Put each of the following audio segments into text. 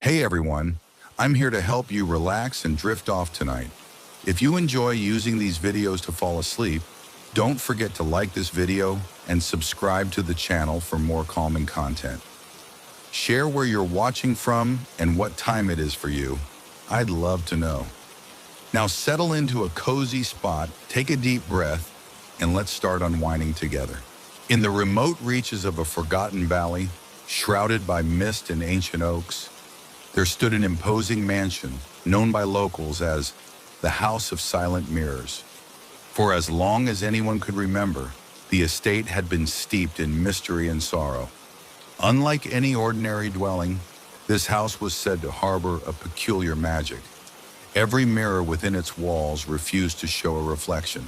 Hey everyone, I'm here to help you relax and drift off tonight. If you enjoy using these videos to fall asleep, don't forget to like this video and subscribe to the channel for more calming content. Share where you're watching from and what time it is for you. I'd love to know. Now settle into a cozy spot, take a deep breath, and let's start unwinding together. In the remote reaches of a forgotten valley, shrouded by mist and ancient oaks, there stood an imposing mansion known by locals as the House of Silent Mirrors. For as long as anyone could remember, the estate had been steeped in mystery and sorrow. Unlike any ordinary dwelling, this house was said to harbor a peculiar magic. Every mirror within its walls refused to show a reflection.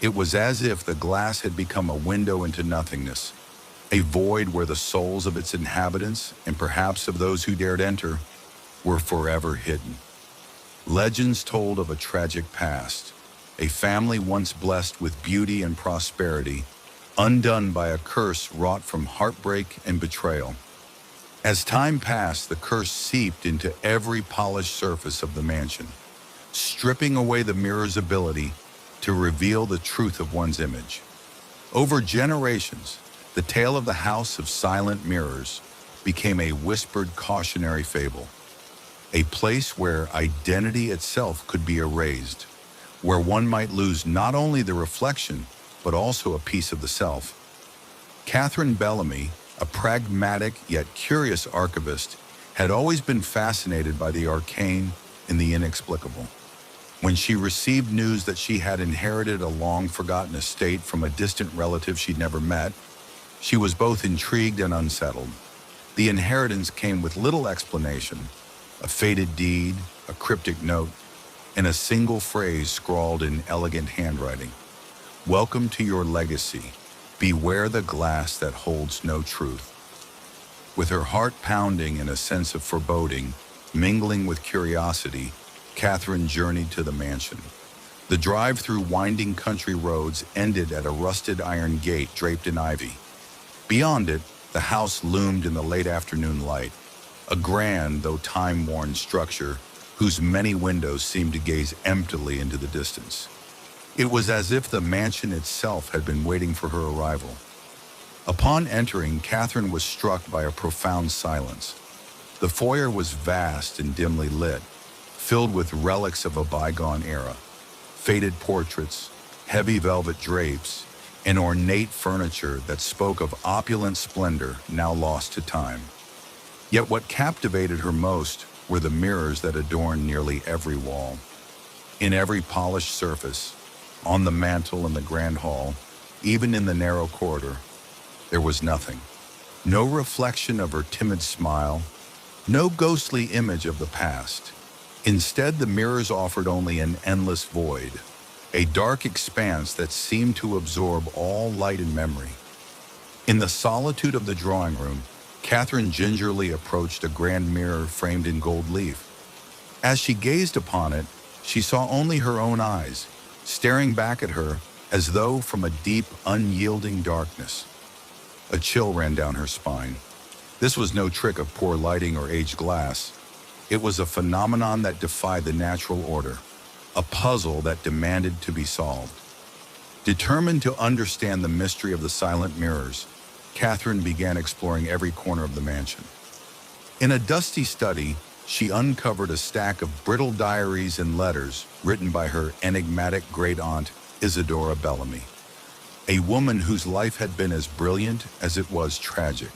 It was as if the glass had become a window into nothingness, a void where the souls of its inhabitants, and perhaps of those who dared enter, were forever hidden. Legends told of a tragic past, a family once blessed with beauty and prosperity, undone by a curse wrought from heartbreak and betrayal. As time passed, the curse seeped into every polished surface of the mansion, stripping away the mirror's ability to reveal the truth of one's image. Over generations, the tale of the House of Silent Mirrors became a whispered cautionary fable, a place where identity itself could be erased, where one might lose not only the reflection, but also a piece of the self. Catherine Bellamy, a pragmatic yet curious archivist, had always been fascinated by the arcane and the inexplicable. When she received news that she had inherited a long-forgotten estate from a distant relative she'd never met, she was both intrigued and unsettled. The inheritance came with little explanation, a faded deed, a cryptic note, and a single phrase scrawled in elegant handwriting. "Welcome to your legacy. Beware the glass that holds no truth." With her heart pounding and a sense of foreboding, mingling with curiosity, Catherine journeyed to the mansion. The drive through winding country roads ended at a rusted iron gate draped in ivy. Beyond it, the house loomed in the late afternoon light, a grand though time-worn structure whose many windows seemed to gaze emptily into the distance. It was as if the mansion itself had been waiting for her arrival. Upon entering, Catherine was struck by a profound silence. The foyer was vast and dimly lit, filled with relics of a bygone era, faded portraits, heavy velvet drapes, and ornate furniture that spoke of opulent splendor now lost to time. Yet what captivated her most were the mirrors that adorned nearly every wall. In every polished surface, on the mantel in the grand hall, even in the narrow corridor, there was nothing. No reflection of her timid smile, no ghostly image of the past. Instead, the mirrors offered only an endless void, a dark expanse that seemed to absorb all light and memory. In the solitude of the drawing room, Catherine gingerly approached a grand mirror framed in gold leaf. As she gazed upon it, she saw only her own eyes, staring back at her as though from a deep, unyielding darkness. A chill ran down her spine. This was no trick of poor lighting or aged glass. It was a phenomenon that defied the natural order, a puzzle that demanded to be solved. Determined to understand the mystery of the silent mirrors, Catherine began exploring every corner of the mansion. In a dusty study, she uncovered a stack of brittle diaries and letters written by her enigmatic great-aunt, Isadora Bellamy, a woman whose life had been as brilliant as it was tragic.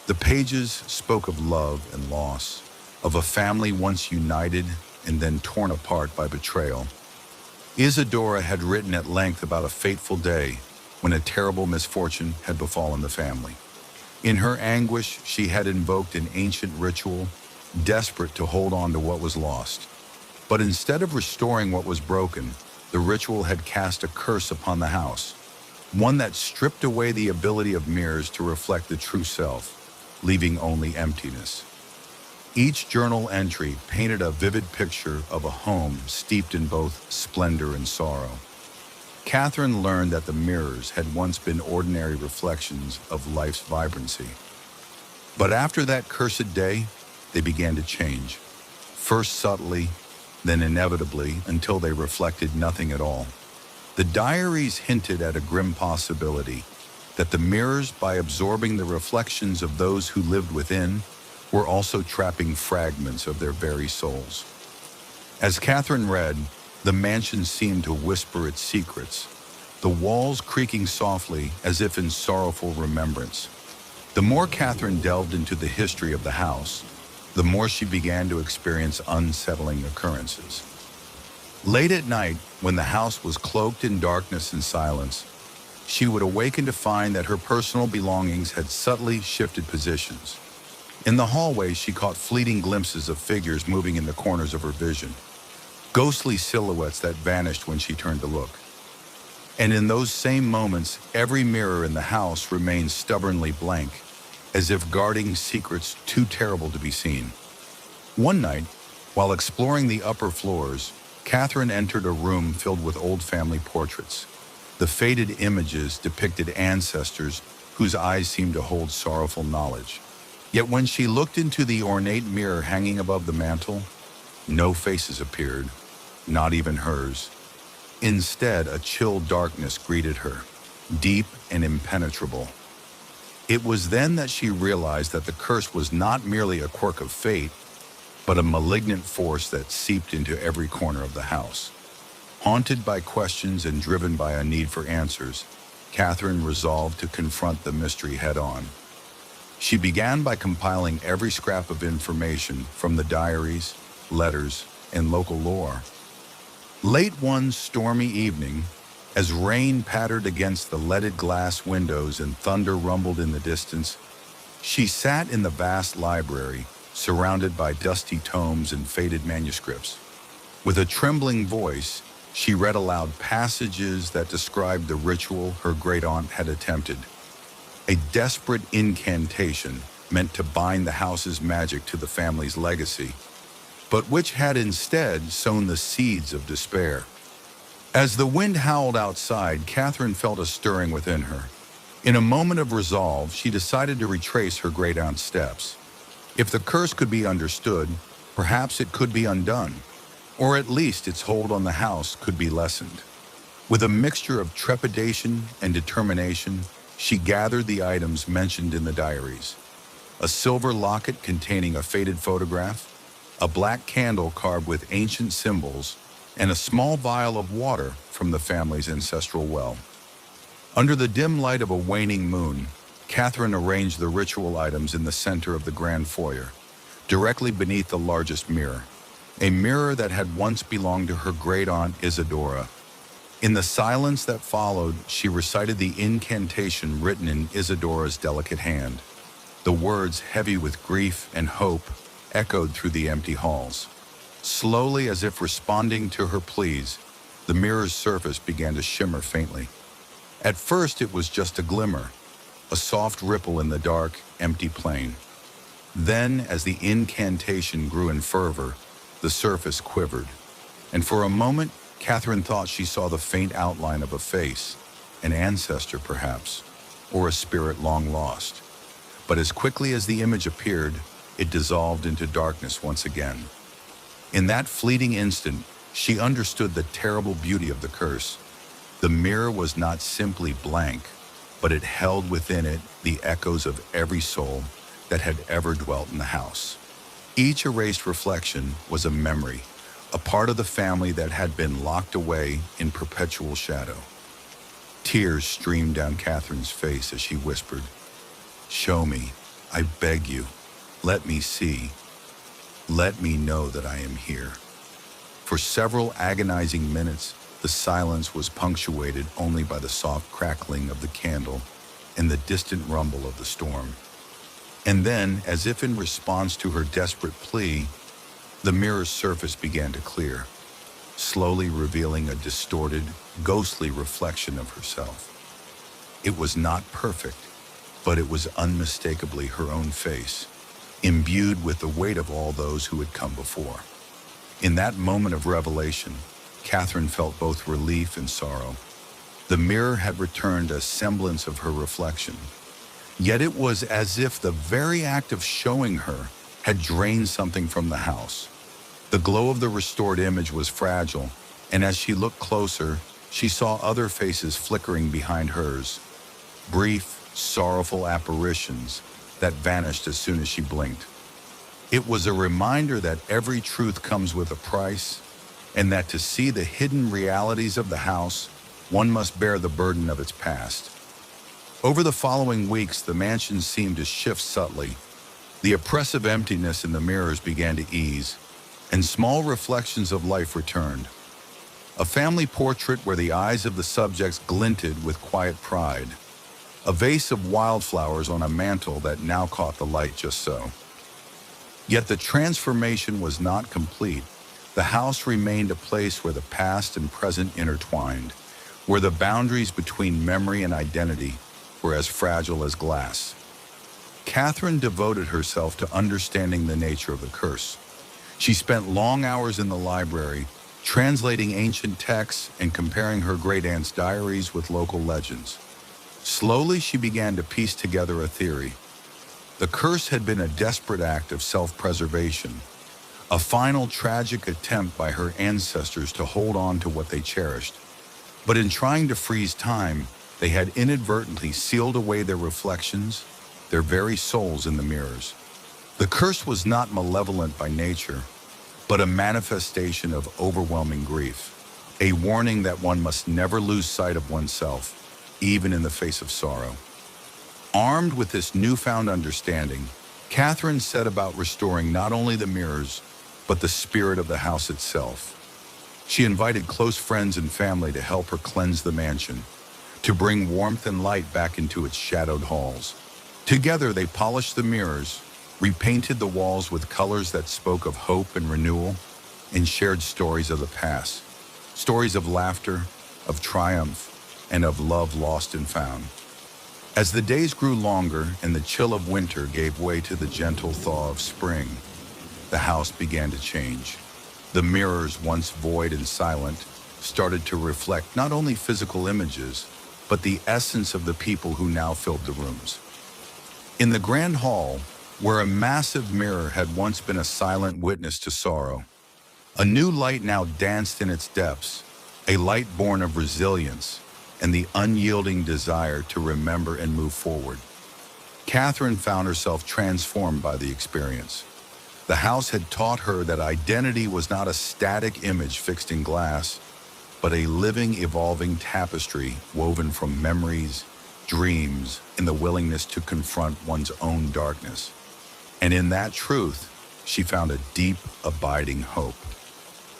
The pages spoke of love and loss, of a family once united and then torn apart by betrayal. Isadora had written at length about a fateful day when a terrible misfortune had befallen the family. In her anguish, she had invoked an ancient ritual, desperate to hold on to what was lost. But instead of restoring what was broken, the ritual had cast a curse upon the house, one that stripped away the ability of mirrors to reflect the true self, leaving only emptiness. Each journal entry painted a vivid picture of a home steeped in both splendor and sorrow. Catherine learned that the mirrors had once been ordinary reflections of life's vibrancy. But after that cursed day, they began to change. First subtly, then inevitably, until they reflected nothing at all. The diaries hinted at a grim possibility that the mirrors, by absorbing the reflections of those who lived within, were also trapping fragments of their very souls. As Catherine read, the mansion seemed to whisper its secrets, the walls creaking softly as if in sorrowful remembrance. The more Catherine delved into the history of the house, the more she began to experience unsettling occurrences. Late at night, when the house was cloaked in darkness and silence, she would awaken to find that her personal belongings had subtly shifted positions. In the hallway, she caught fleeting glimpses of figures moving in the corners of her vision, ghostly silhouettes that vanished when she turned to look. And in those same moments, every mirror in the house remained stubbornly blank, as if guarding secrets too terrible to be seen. One night, while exploring the upper floors, Catherine entered a room filled with old family portraits. The faded images depicted ancestors whose eyes seemed to hold sorrowful knowledge. Yet when she looked into the ornate mirror hanging above the mantel, no faces appeared, not even hers. Instead, a chill darkness greeted her, deep and impenetrable. It was then that she realized that the curse was not merely a quirk of fate, but a malignant force that seeped into every corner of the house. Haunted by questions and driven by a need for answers, Catherine resolved to confront the mystery head-on. She began by compiling every scrap of information from the diaries, letters, and local lore. Late one stormy evening, as rain pattered against the leaded glass windows and thunder rumbled in the distance, she sat in the vast library, surrounded by dusty tomes and faded manuscripts. With a trembling voice, she read aloud passages that described the ritual her great-aunt had attempted, a desperate incantation meant to bind the house's magic to the family's legacy, but which had instead sown the seeds of despair. As the wind howled outside, Catherine felt a stirring within her. In a moment of resolve, she decided to retrace her great-aunt's steps. If the curse could be understood, perhaps it could be undone, or at least its hold on the house could be lessened. With a mixture of trepidation and determination, she gathered the items mentioned in the diaries: a silver locket containing a faded photograph, a black candle carved with ancient symbols, and a small vial of water from the family's ancestral well. Under the dim light of a waning moon, Catherine arranged the ritual items in the center of the grand foyer, directly beneath the largest mirror, a mirror that had once belonged to her great-aunt Isadora. In the silence that followed, she recited the incantation written in Isadora's delicate hand. The words, heavy with grief and hope, echoed through the empty halls. Slowly, as if responding to her pleas, the mirror's surface began to shimmer faintly. At first, it was just a glimmer, a soft ripple in the dark, empty plain. Then, as the incantation grew in fervor, the surface quivered, and for a moment, Catherine thought she saw the faint outline of a face, an ancestor perhaps, or a spirit long lost. But as quickly as the image appeared, it dissolved into darkness once again. In that fleeting instant, she understood the terrible beauty of the curse. The mirror was not simply blank, but it held within it the echoes of every soul that had ever dwelt in the house. Each erased reflection was a memory, a part of the family that had been locked away in perpetual shadow. Tears streamed down Catherine's face as she whispered, "Show me, I beg you. Let me see. Let me know that I am here." For several agonizing minutes, the silence was punctuated only by the soft crackling of the candle and the distant rumble of the storm. And then, as if in response to her desperate plea, the mirror's surface began to clear, slowly revealing a distorted, ghostly reflection of herself. It was not perfect, but it was unmistakably her own face, imbued with the weight of all those who had come before. In that moment of revelation, Catherine felt both relief and sorrow. The mirror had returned a semblance of her reflection, yet it was as if the very act of showing her had drained something from the house. The glow of the restored image was fragile, and as she looked closer, she saw other faces flickering behind hers, brief, sorrowful apparitions that vanished as soon as she blinked. It was a reminder that every truth comes with a price, and that to see the hidden realities of the house, one must bear the burden of its past. Over the following weeks, the mansion seemed to shift subtly. The oppressive emptiness in the mirrors began to ease, and small reflections of life returned. A family portrait where the eyes of the subjects glinted with quiet pride. A vase of wildflowers on a mantel that now caught the light just so. Yet the transformation was not complete. The house remained a place where the past and present intertwined, where the boundaries between memory and identity were as fragile as glass. Catherine devoted herself to understanding the nature of the curse. She spent long hours in the library, translating ancient texts and comparing her great-aunt's diaries with local legends. Slowly, she began to piece together a theory. The curse had been a desperate act of self-preservation, a final tragic attempt by her ancestors to hold on to what they cherished. But in trying to freeze time, they had inadvertently sealed away their reflections, their very souls in the mirrors. The curse was not malevolent by nature, but a manifestation of overwhelming grief, a warning that one must never lose sight of oneself, even in the face of sorrow. Armed with this newfound understanding, Catherine set about restoring not only the mirrors, but the spirit of the house itself. She invited close friends and family to help her cleanse the mansion, to bring warmth and light back into its shadowed halls. Together, they polished the mirrors, repainted the walls with colors that spoke of hope and renewal, and shared stories of the past, stories of laughter, of triumph, and of love lost and found. As the days grew longer and the chill of winter gave way to the gentle thaw of spring, the house began to change. The mirrors, once void and silent, started to reflect not only physical images, but the essence of the people who now filled the rooms. In the grand hall, where a massive mirror had once been a silent witness to sorrow, a new light now danced in its depths, a light born of resilience and the unyielding desire to remember and move forward. Catherine found herself transformed by the experience. The house had taught her that identity was not a static image fixed in glass, but a living, evolving tapestry woven from memories, dreams, and the willingness to confront one's own darkness. And in that truth, she found a deep, abiding hope.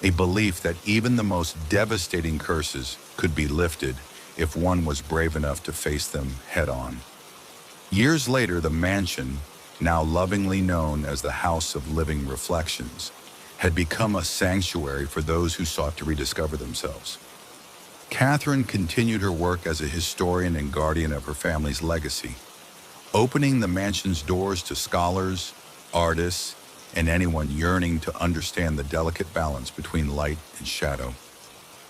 A belief that even the most devastating curses could be lifted if one was brave enough to face them head-on. Years later, the mansion, now lovingly known as the House of Living Reflections, had become a sanctuary for those who sought to rediscover themselves. Catherine continued her work as a historian and guardian of her family's legacy, opening the mansion's doors to scholars, artists, and anyone yearning to understand the delicate balance between light and shadow.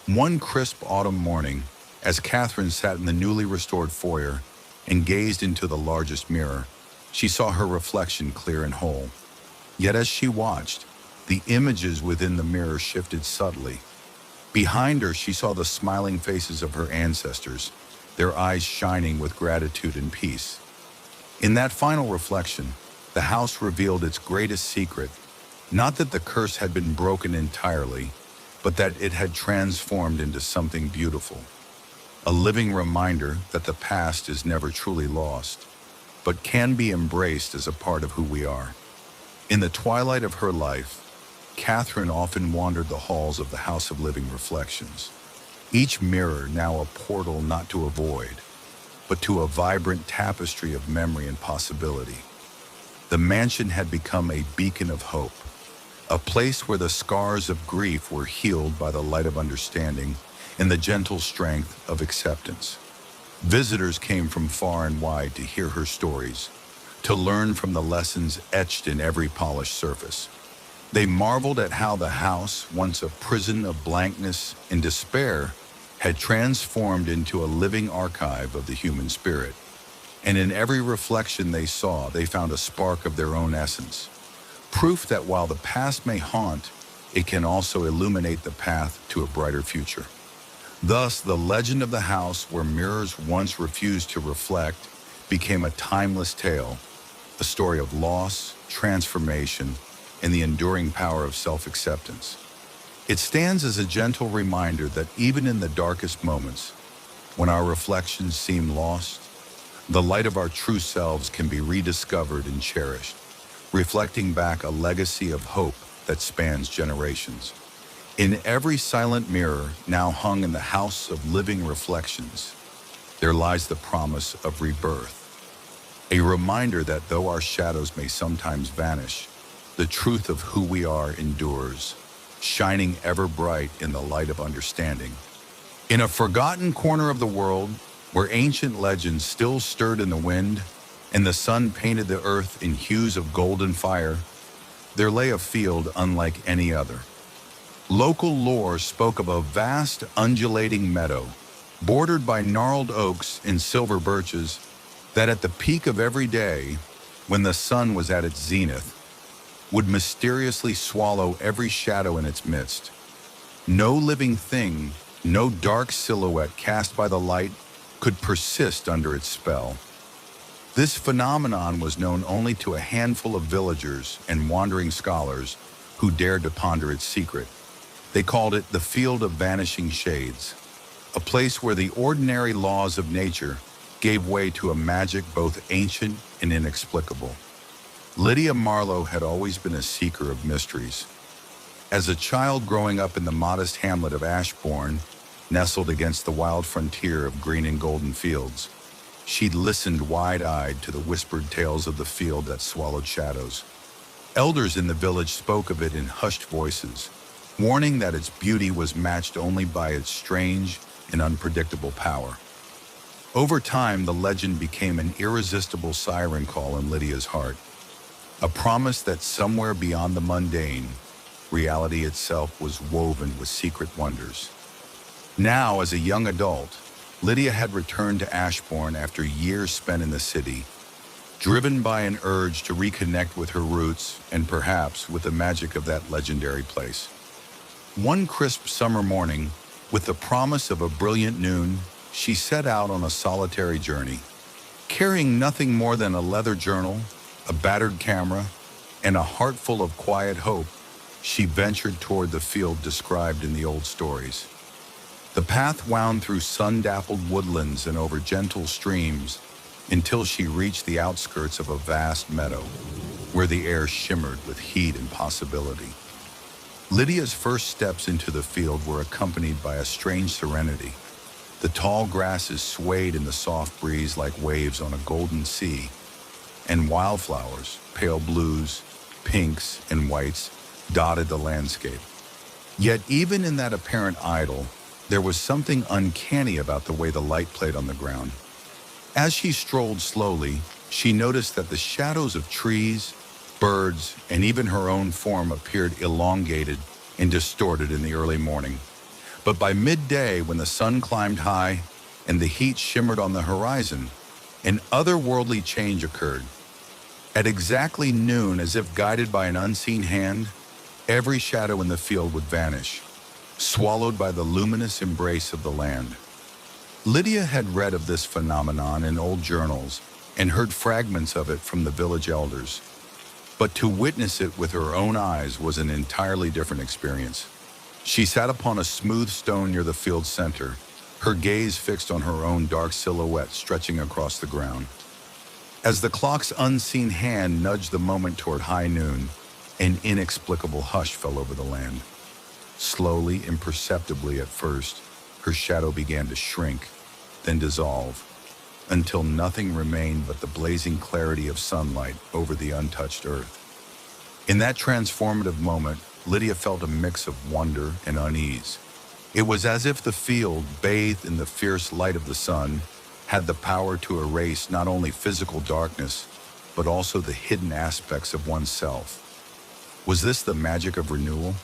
One crisp autumn morning, as Catherine sat in the newly restored foyer and gazed into the largest mirror, she saw her reflection clear and whole. Yet as she watched, the images within the mirror shifted subtly. Behind her, she saw the smiling faces of her ancestors, their eyes shining with gratitude and peace. In that final reflection, the house revealed its greatest secret, not that the curse had been broken entirely, but that it had transformed into something beautiful. A living reminder that the past is never truly lost, but can be embraced as a part of who we are. In the twilight of her life, Catherine often wandered the halls of the House of Living Reflections, each mirror now a portal not to a void, but to a vibrant tapestry of memory and possibility. The mansion had become a beacon of hope, a place where the scars of grief were healed by the light of understanding and the gentle strength of acceptance. Visitors came from far and wide to hear her stories, to learn from the lessons etched in every polished surface. They marveled at how the house, once a prison of blankness and despair, had transformed into a living archive of the human spirit. And in every reflection they saw, they found a spark of their own essence, proof that while the past may haunt, it can also illuminate the path to a brighter future. Thus, the legend of the house where mirrors once refused to reflect became a timeless tale, a story of loss, transformation, and the enduring power of self-acceptance. It stands as a gentle reminder that even in the darkest moments, when our reflections seem lost, the light of our true selves can be rediscovered and cherished, reflecting back a legacy of hope that spans generations. In every silent mirror now hung in the house of living reflections, there lies the promise of rebirth, a reminder that though our shadows may sometimes vanish, the truth of who we are endures, shining ever bright in the light of understanding. In a forgotten corner of the world, where ancient legends still stirred in the wind and the sun painted the earth in hues of golden fire, there lay a field unlike any other. Local lore spoke of a vast, undulating meadow, bordered by gnarled oaks and silver birches, that at the peak of every day, when the sun was at its zenith, would mysteriously swallow every shadow in its midst. No living thing, no dark silhouette cast by the light could persist under its spell. This phenomenon was known only to a handful of villagers and wandering scholars who dared to ponder its secret. They called it the Field of Vanishing Shades, a place where the ordinary laws of nature gave way to a magic both ancient and inexplicable. Lydia Marlowe had always been a seeker of mysteries. As a child growing up in the modest hamlet of Ashbourne, nestled against the wild frontier of green and golden fields, she'd listened wide-eyed to the whispered tales of the field that swallowed shadows. Elders in the village spoke of it in hushed voices, warning that its beauty was matched only by its strange and unpredictable power. Over time, the legend became an irresistible siren call in Lydia's heart, a promise that somewhere beyond the mundane, reality itself was woven with secret wonders. Now, as a young adult, Lydia had returned to Ashbourne after years spent in the city, driven by an urge to reconnect with her roots and perhaps with the magic of that legendary place. One crisp summer morning, with the promise of a brilliant noon, she set out on a solitary journey. Carrying nothing more than a leather journal, a battered camera, and a heart full of quiet hope, she ventured toward the field described in the old stories. The path wound through sun-dappled woodlands and over gentle streams until she reached the outskirts of a vast meadow, where the air shimmered with heat and possibility. Lydia's first steps into the field were accompanied by a strange serenity. The tall grasses swayed in the soft breeze like waves on a golden sea, and wildflowers, pale blues, pinks, and whites, dotted the landscape. Yet even in that apparent idyll, there was something uncanny about the way the light played on the ground. As she strolled slowly, she noticed that the shadows of trees, birds, and even her own form appeared elongated and distorted in the early morning. But by midday, when the sun climbed high and the heat shimmered on the horizon, an otherworldly change occurred. At exactly noon, as if guided by an unseen hand, every shadow in the field would vanish, swallowed by the luminous embrace of the land. Lydia had read of this phenomenon in old journals and heard fragments of it from the village elders. But to witness it with her own eyes was an entirely different experience. She sat upon a smooth stone near the field's center, her gaze fixed on her own dark silhouette stretching across the ground. As the clock's unseen hand nudged the moment toward high noon, an inexplicable hush fell over the land. Slowly, imperceptibly at first, her shadow began to shrink, then dissolve, until nothing remained but the blazing clarity of sunlight over the untouched earth. In that transformative moment, Lydia felt a mix of wonder and unease. It was as if the field, bathed in the fierce light of the sun, had the power to erase not only physical darkness, but also the hidden aspects of oneself. Was this the magic of renewal?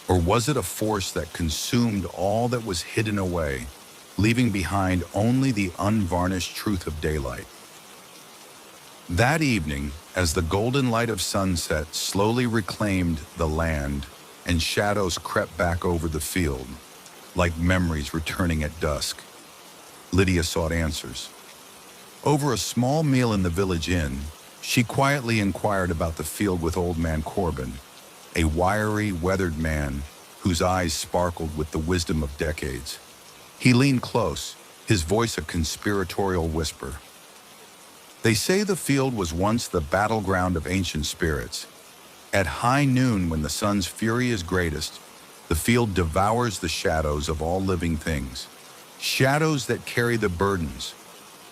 Or was it a force that consumed all that was hidden away, leaving behind only the unvarnished truth of daylight? That evening, as the golden light of sunset slowly reclaimed the land and shadows crept back over the field, like memories returning at dusk, Lydia sought answers. Over a small meal in the village inn, she quietly inquired about the field with old man Corbin, a wiry, weathered man whose eyes sparkled with the wisdom of decades. He leaned close, his voice a conspiratorial whisper. They say the field was once the battleground of ancient spirits. At high noon, when the sun's fury is greatest, the field devours the shadows of all living things. Shadows that carry the burdens,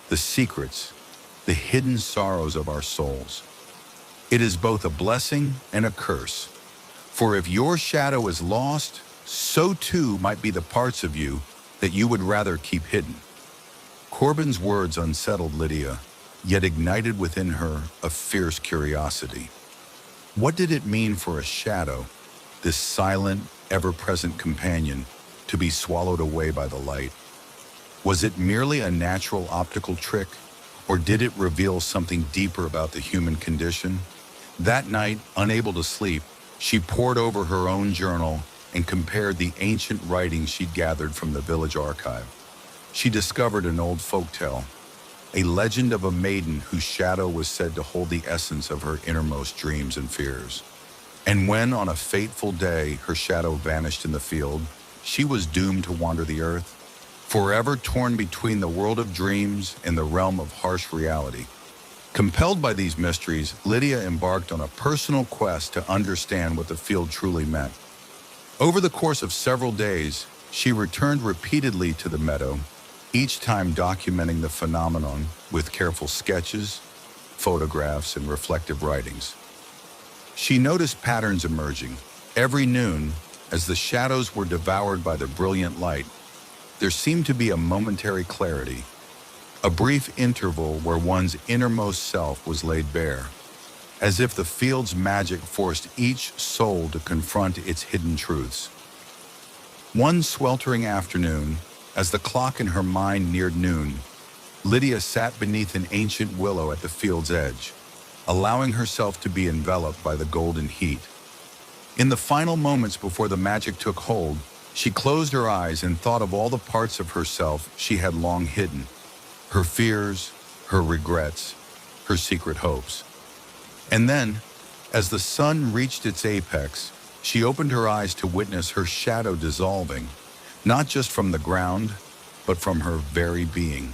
the secrets, the hidden sorrows of our souls. It is both a blessing and a curse. For if your shadow is lost, so too might be the parts of you that you would rather keep hidden. Corbin's words unsettled Lydia, yet ignited within her a fierce curiosity. What did it mean for a shadow, this silent, ever-present companion, to be swallowed away by the light? Was it merely a natural optical trick, or did it reveal something deeper about the human condition? That night, unable to sleep, she pored over her own journal and compared the ancient writings she'd gathered from the village archive. She discovered an old folktale, a legend of a maiden whose shadow was said to hold the essence of her innermost dreams and fears. And when, on a fateful day, her shadow vanished in the field, she was doomed to wander the earth, forever torn between the world of dreams and the realm of harsh reality. Compelled by these mysteries, Lydia embarked on a personal quest to understand what the field truly meant. Over the course of several days, she returned repeatedly to the meadow, each time documenting the phenomenon with careful sketches, photographs, and reflective writings. She noticed patterns emerging. Every noon, as the shadows were devoured by the brilliant light, there seemed to be a momentary clarity, a brief interval where one's innermost self was laid bare, as if the field's magic forced each soul to confront its hidden truths. One sweltering afternoon, as the clock in her mind neared noon, Lydia sat beneath an ancient willow at the field's edge, allowing herself to be enveloped by the golden heat. In the final moments before the magic took hold, she closed her eyes and thought of all the parts of herself she had long hidden, her fears, her regrets, her secret hopes. And then, as the sun reached its apex, she opened her eyes to witness her shadow dissolving, not just from the ground, but from her very being.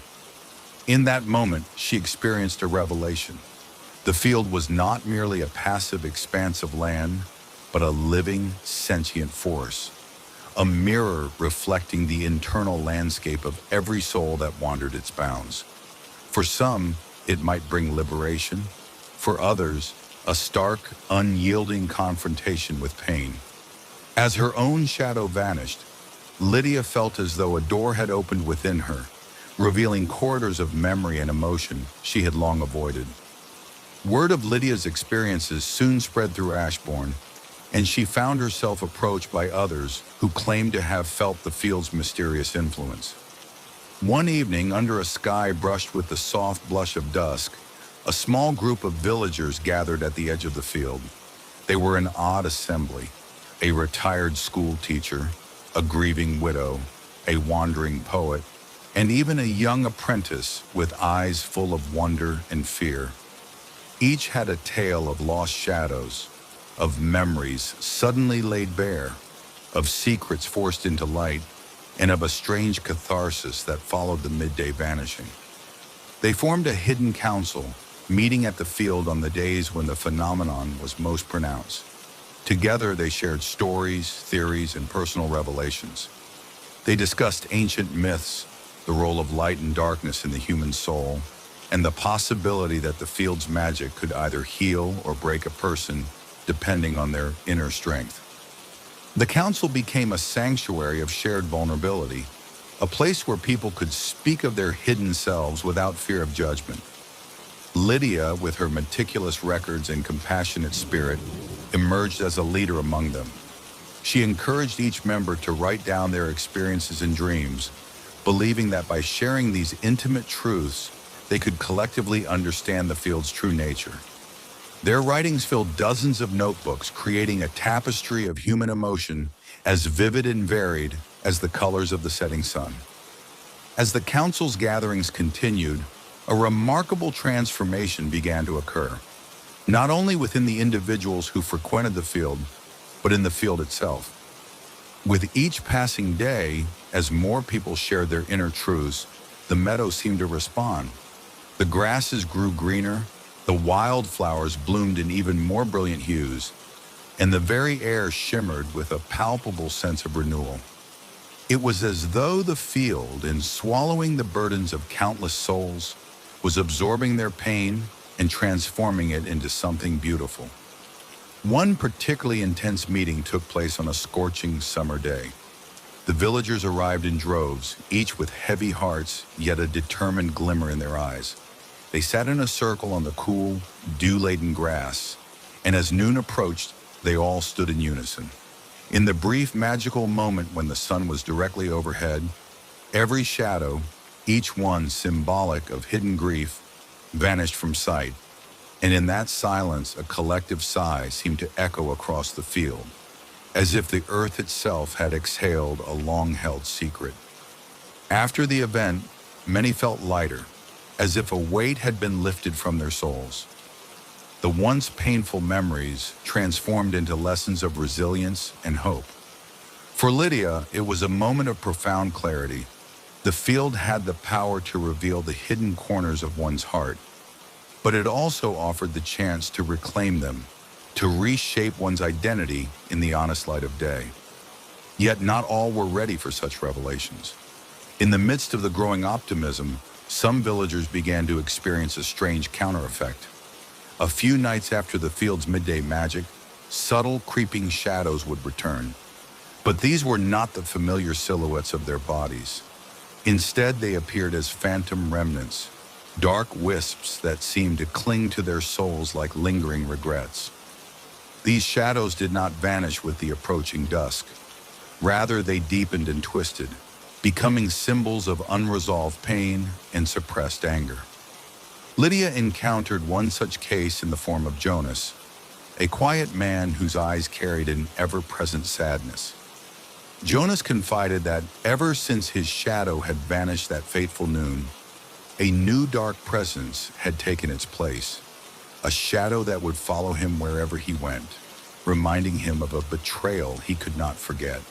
In that moment, she experienced a revelation. The field was not merely a passive expanse of land, but a living, sentient force, a mirror reflecting the internal landscape of every soul that wandered its bounds. For some, it might bring liberation. For others, a stark, unyielding confrontation with pain. As her own shadow vanished, Lydia felt as though a door had opened within her, revealing corridors of memory and emotion she had long avoided. Word of Lydia's experiences soon spread through Ashbourne, and she found herself approached by others who claimed to have felt the field's mysterious influence. One evening, under a sky brushed with the soft blush of dusk, a small group of villagers gathered at the edge of the field. They were an odd assembly, a retired school teacher, a grieving widow, a wandering poet, and even a young apprentice with eyes full of wonder and fear. Each had a tale of lost shadows, of memories suddenly laid bare, of secrets forced into light, and of a strange catharsis that followed the midday vanishing. They formed a hidden council, meeting at the field on the days when the phenomenon was most pronounced. Together, they shared stories, theories, and personal revelations. They discussed ancient myths, the role of light and darkness in the human soul, and the possibility that the field's magic could either heal or break a person, depending on their inner strength. The council became a sanctuary of shared vulnerability, a place where people could speak of their hidden selves without fear of judgment. Lydia, with her meticulous records and compassionate spirit, emerged as a leader among them. She encouraged each member to write down their experiences and dreams, believing that by sharing these intimate truths, they could collectively understand the field's true nature. Their writings filled dozens of notebooks, creating a tapestry of human emotion as vivid and varied as the colors of the setting sun. As the council's gatherings continued, a remarkable transformation began to occur, not only within the individuals who frequented the field, but in the field itself. With each passing day, as more people shared their inner truths, the meadow seemed to respond. The grasses grew greener, the wildflowers bloomed in even more brilliant hues, and the very air shimmered with a palpable sense of renewal. It was as though the field, in swallowing the burdens of countless souls, was absorbing their pain and transforming it into something beautiful. One particularly intense meeting took place on a scorching summer day. The villagers arrived in droves, each with heavy hearts, yet a determined glimmer in their eyes. They sat in a circle on the cool, dew-laden grass, and as noon approached, they all stood in unison. In the brief, magical moment when the sun was directly overhead, every shadow, each one symbolic of hidden grief, vanished from sight, and in that silence, a collective sigh seemed to echo across the field, as if the earth itself had exhaled a long-held secret. After the event, many felt lighter, as if a weight had been lifted from their souls. The once painful memories transformed into lessons of resilience and hope. For Lydia, it was a moment of profound clarity. The field had the power to reveal the hidden corners of one's heart, but it also offered the chance to reclaim them, to reshape one's identity in the honest light of day. Yet not all were ready for such revelations. In the midst of the growing optimism, some villagers began to experience a strange counter-effect. A few nights after the field's midday magic, subtle creeping shadows would return. But these were not the familiar silhouettes of their bodies. Instead, they appeared as phantom remnants, dark wisps that seemed to cling to their souls like lingering regrets. These shadows did not vanish with the approaching dusk. Rather, they deepened and twisted, becoming symbols of unresolved pain and suppressed anger. Lydia encountered one such case in the form of Jonas, a quiet man whose eyes carried an ever-present sadness. Jonas confided that ever since his shadow had vanished that fateful noon, a new dark presence had taken its place, a shadow that would follow him wherever he went, reminding him of a betrayal he could not forget.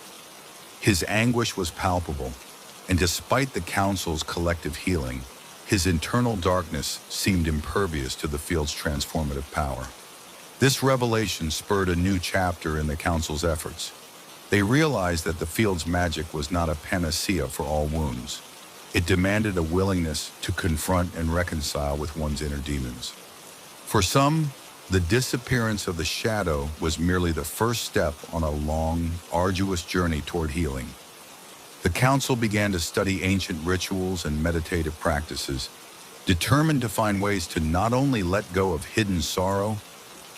His anguish was palpable, and despite the council's collective healing, his internal darkness seemed impervious to the field's transformative power. This revelation spurred a new chapter in the council's efforts. They realized that the field's magic was not a panacea for all wounds. It demanded a willingness to confront and reconcile with one's inner demons. For some, the disappearance of the shadow was merely the first step on a long, arduous journey toward healing. The council began to study ancient rituals and meditative practices, determined to find ways to not only let go of hidden sorrow,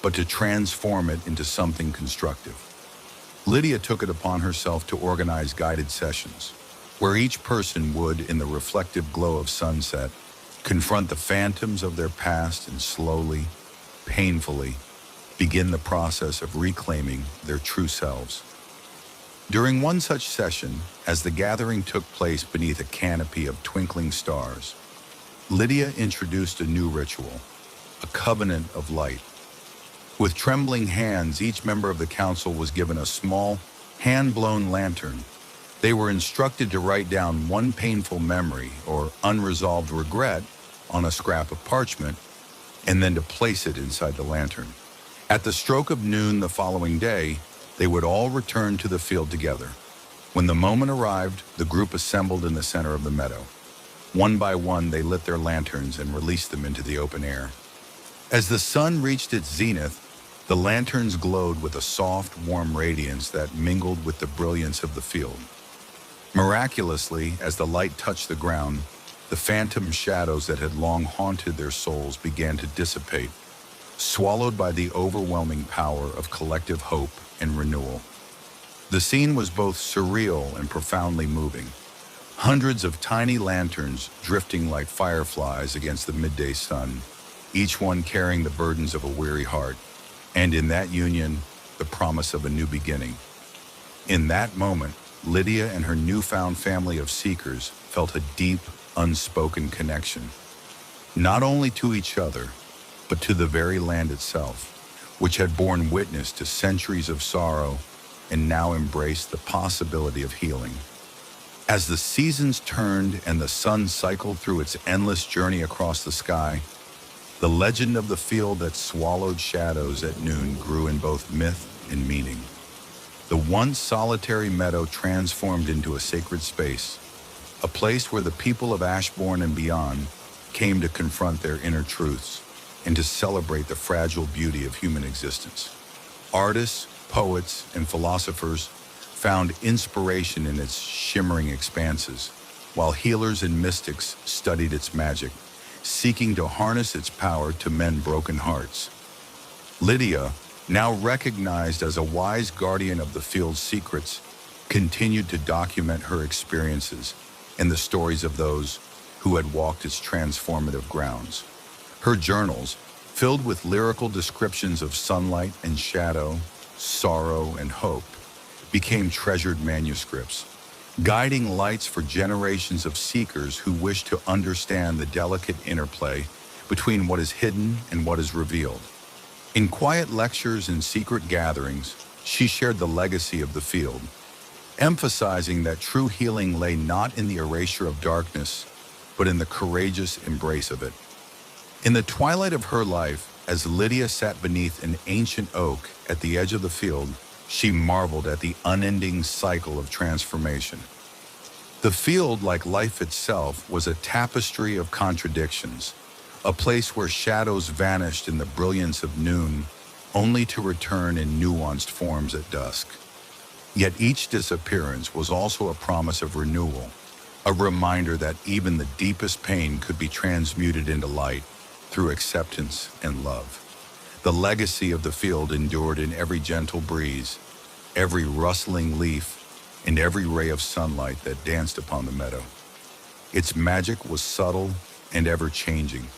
but to transform it into something constructive. Lydia took it upon herself to organize guided sessions, where each person would, in the reflective glow of sunset, confront the phantoms of their past and slowly, painfully, begin the process of reclaiming their true selves. During one such session, as the gathering took place beneath a canopy of twinkling stars, Lydia introduced a new ritual, a covenant of light. With trembling hands, each member of the council was given a small, hand-blown lantern. They were instructed to write down one painful memory or unresolved regret on a scrap of parchment, and then to place it inside the lantern. At the stroke of noon the following day, they would all return to the field together. When the moment arrived, the group assembled in the center of the meadow. One by one, they lit their lanterns and released them into the open air. As the sun reached its zenith, the lanterns glowed with a soft, warm radiance that mingled with the brilliance of the field. Miraculously, as the light touched the ground, the phantom shadows that had long haunted their souls began to dissipate, swallowed by the overwhelming power of collective hope and renewal. The scene was both surreal and profoundly moving. Hundreds of tiny lanterns drifting like fireflies against the midday sun, each one carrying the burdens of a weary heart, and in that union, the promise of a new beginning. In that moment, Lydia and her newfound family of seekers felt a deep, unspoken connection, not only to each other, but to the very land itself, which had borne witness to centuries of sorrow and now embraced the possibility of healing. As the seasons turned and the sun cycled through its endless journey across the sky, the legend of the field that swallowed shadows at noon grew in both myth and meaning. The once solitary meadow transformed into a sacred space, a place where the people of Ashbourne and beyond came to confront their inner truths and to celebrate the fragile beauty of human existence. Artists, poets, and philosophers found inspiration in its shimmering expanses, while healers and mystics studied its magic, seeking to harness its power to mend broken hearts. Lydia, now recognized as a wise guardian of the field's secrets, continued to document her experiences and the stories of those who had walked its transformative grounds. Her journals, filled with lyrical descriptions of sunlight and shadow, sorrow and hope, became treasured manuscripts, guiding lights for generations of seekers who wished to understand the delicate interplay between what is hidden and what is revealed. In quiet lectures and secret gatherings, she shared the legacy of the field, emphasizing that true healing lay not in the erasure of darkness, but in the courageous embrace of it. In the twilight of her life, as Lydia sat beneath an ancient oak at the edge of the field, she marveled at the unending cycle of transformation. The field, like life itself, was a tapestry of contradictions, a place where shadows vanished in the brilliance of noon, only to return in nuanced forms at dusk. Yet each disappearance was also a promise of renewal, a reminder that even the deepest pain could be transmuted into light through acceptance and love. The legacy of the field endured in every gentle breeze, every rustling leaf, and every ray of sunlight that danced upon the meadow. Its magic was subtle and ever-changing,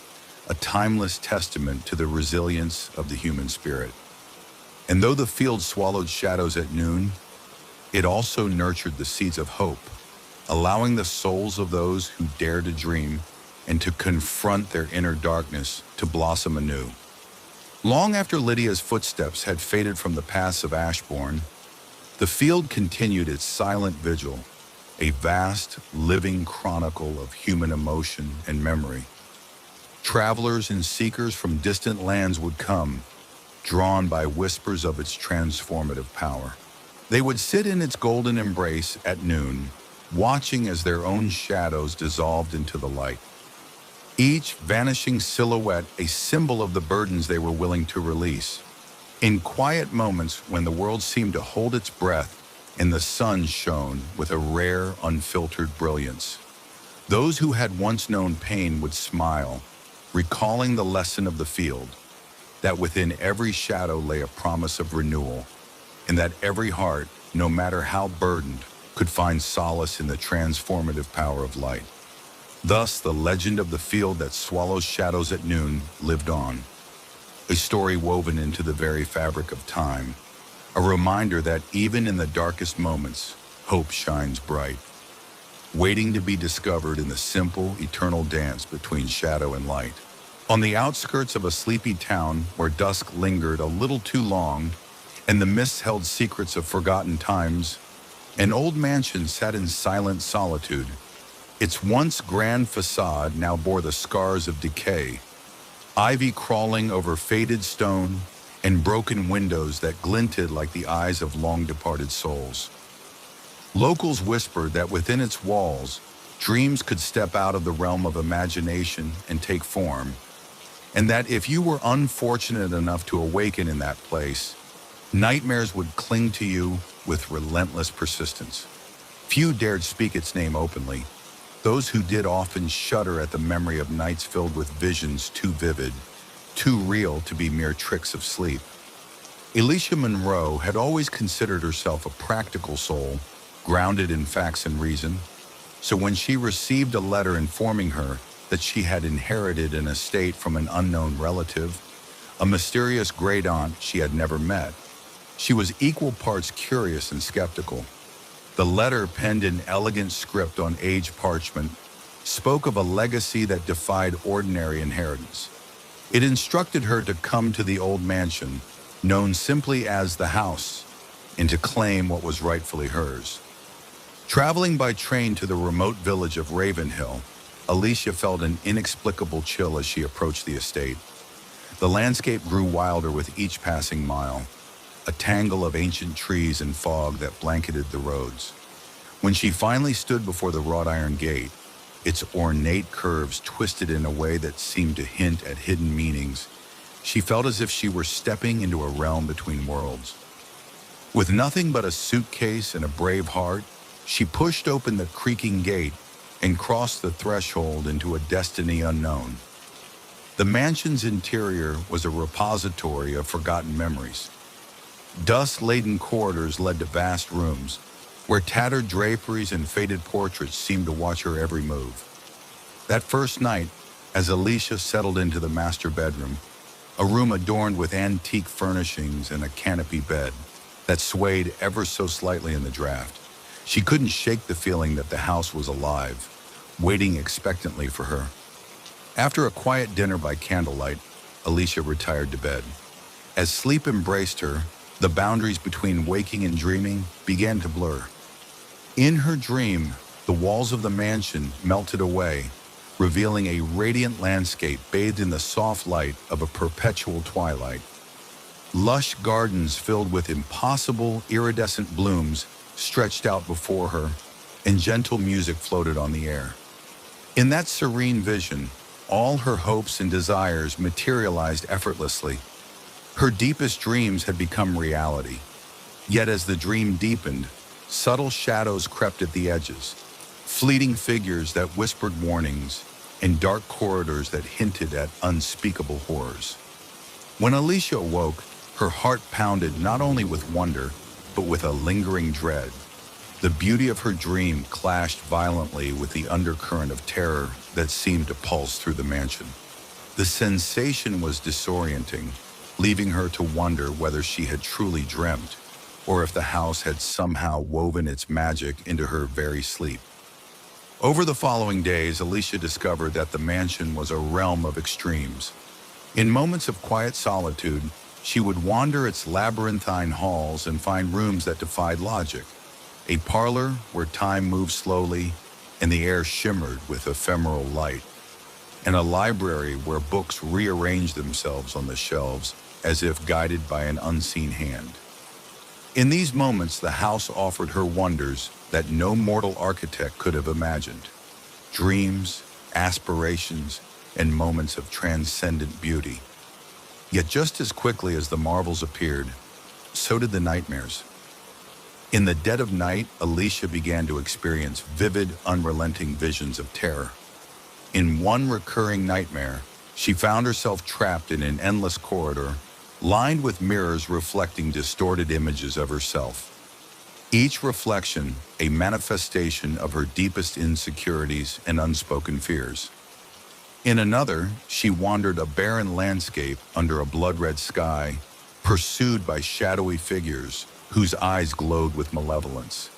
a timeless testament to the resilience of the human spirit. And though the field swallowed shadows at noon, it also nurtured the seeds of hope, allowing the souls of those who dare to dream and to confront their inner darkness to blossom anew. Long after Lydia's footsteps had faded from the paths of Ashbourne, the field continued its silent vigil, a vast, living chronicle of human emotion and memory. Travelers and seekers from distant lands would come, drawn by whispers of its transformative power. They would sit in its golden embrace at noon, watching as their own shadows dissolved into the light. Each vanishing silhouette a symbol of the burdens they were willing to release. In quiet moments when the world seemed to hold its breath and the sun shone with a rare, unfiltered brilliance, those who had once known pain would smile, recalling the lesson of the field, that within every shadow lay a promise of renewal, and that every heart, no matter how burdened, could find solace in the transformative power of light. Thus, the legend of the field that swallows shadows at noon lived on, a story woven into the very fabric of time, a reminder that even in the darkest moments, hope shines bright, waiting to be discovered in the simple, eternal dance between shadow and light. On the outskirts of a sleepy town where dusk lingered a little too long and the mists held secrets of forgotten times, an old mansion sat in silent solitude. Its once grand facade now bore the scars of decay, ivy crawling over faded stone and broken windows that glinted like the eyes of long-departed souls. Locals whispered that within its walls, dreams could step out of the realm of imagination and take form, and that if you were unfortunate enough to awaken in that place, nightmares would cling to you with relentless persistence. Few dared speak its name openly. Those who did often shudder at the memory of nights filled with visions too vivid, too real to be mere tricks of sleep. Alicia Monroe had always considered herself a practical soul, grounded in facts and reason. So when she received a letter informing her that she had inherited an estate from an unknown relative, a mysterious great-aunt she had never met, she was equal parts curious and skeptical. The letter, penned in elegant script on aged parchment, spoke of a legacy that defied ordinary inheritance. It instructed her to come to the old mansion, known simply as the house, and to claim what was rightfully hers. Traveling by train to the remote village of Ravenhill, Alicia felt an inexplicable chill as she approached the estate. The landscape grew wilder with each passing mile, a tangle of ancient trees and fog that blanketed the roads. When she finally stood before the wrought iron gate, its ornate curves twisted in a way that seemed to hint at hidden meanings, she felt as if she were stepping into a realm between worlds. With nothing but a suitcase and a brave heart, she pushed open the creaking gate and crossed the threshold into a destiny unknown. The mansion's interior was a repository of forgotten memories. Dust-laden corridors led to vast rooms, where tattered draperies and faded portraits seemed to watch her every move. That first night, as Alicia settled into the master bedroom, a room adorned with antique furnishings and a canopy bed that swayed ever so slightly in the draft, she couldn't shake the feeling that the house was alive, waiting expectantly for her. After a quiet dinner by candlelight, Alicia retired to bed. As sleep embraced her, the boundaries between waking and dreaming began to blur. In her dream, the walls of the mansion melted away, revealing a radiant landscape bathed in the soft light of a perpetual twilight. Lush gardens filled with impossible, iridescent blooms stretched out before her, and gentle music floated on the air. In that serene vision, all her hopes and desires materialized effortlessly. Her deepest dreams had become reality. Yet as the dream deepened, subtle shadows crept at the edges, fleeting figures that whispered warnings, and dark corridors that hinted at unspeakable horrors. When Alicia awoke, her heart pounded not only with wonder, but with a lingering dread. The beauty of her dream clashed violently with the undercurrent of terror that seemed to pulse through the mansion. The sensation was disorienting, leaving her to wonder whether she had truly dreamt, or if the house had somehow woven its magic into her very sleep. Over the following days, Alicia discovered that the mansion was a realm of extremes. In moments of quiet solitude, she would wander its labyrinthine halls and find rooms that defied logic. A parlor where time moved slowly and the air shimmered with ephemeral light, and a library where books rearranged themselves on the shelves as if guided by an unseen hand. In these moments, the house offered her wonders that no mortal architect could have imagined. Dreams, aspirations, and moments of transcendent beauty. Yet just as quickly as the marvels appeared, so did the nightmares. In the dead of night, Alicia began to experience vivid, unrelenting visions of terror. In one recurring nightmare, she found herself trapped in an endless corridor, lined with mirrors reflecting distorted images of herself. Each reflection, a manifestation of her deepest insecurities and unspoken fears. In another, she wandered a barren landscape under a blood-red sky, pursued by shadowy figures whose eyes glowed with malevolence.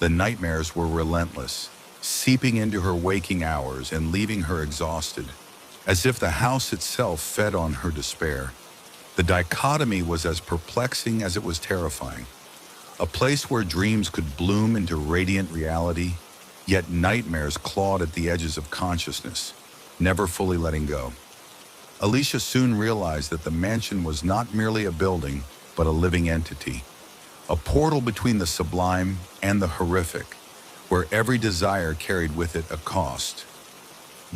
The nightmares were relentless, seeping into her waking hours and leaving her exhausted, as if the house itself fed on her despair. The dichotomy was as perplexing as it was terrifying. A place where dreams could bloom into radiant reality, yet nightmares clawed at the edges of consciousness, never fully letting go. Alicia soon realized that the mansion was not merely a building, but a living entity. A portal between the sublime and the horrific, where every desire carried with it a cost.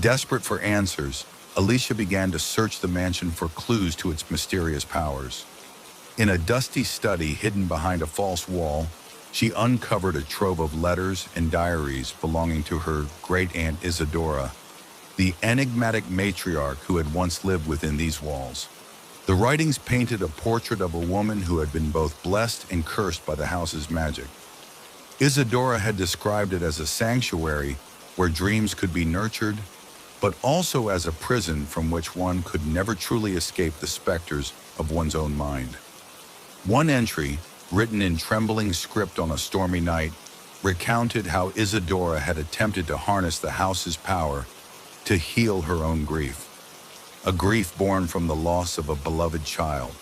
Desperate for answers, Alicia began to search the mansion for clues to its mysterious powers. In a dusty study hidden behind a false wall, she uncovered a trove of letters and diaries belonging to her great-aunt Isadora, the enigmatic matriarch who had once lived within these walls. The writings painted a portrait of a woman who had been both blessed and cursed by the house's magic. Isadora had described it as a sanctuary where dreams could be nurtured, but also as a prison from which one could never truly escape the specters of one's own mind. One entry, written in trembling script on a stormy night, recounted how Isadora had attempted to harness the house's power to heal her own grief, a grief born from the loss of a beloved child.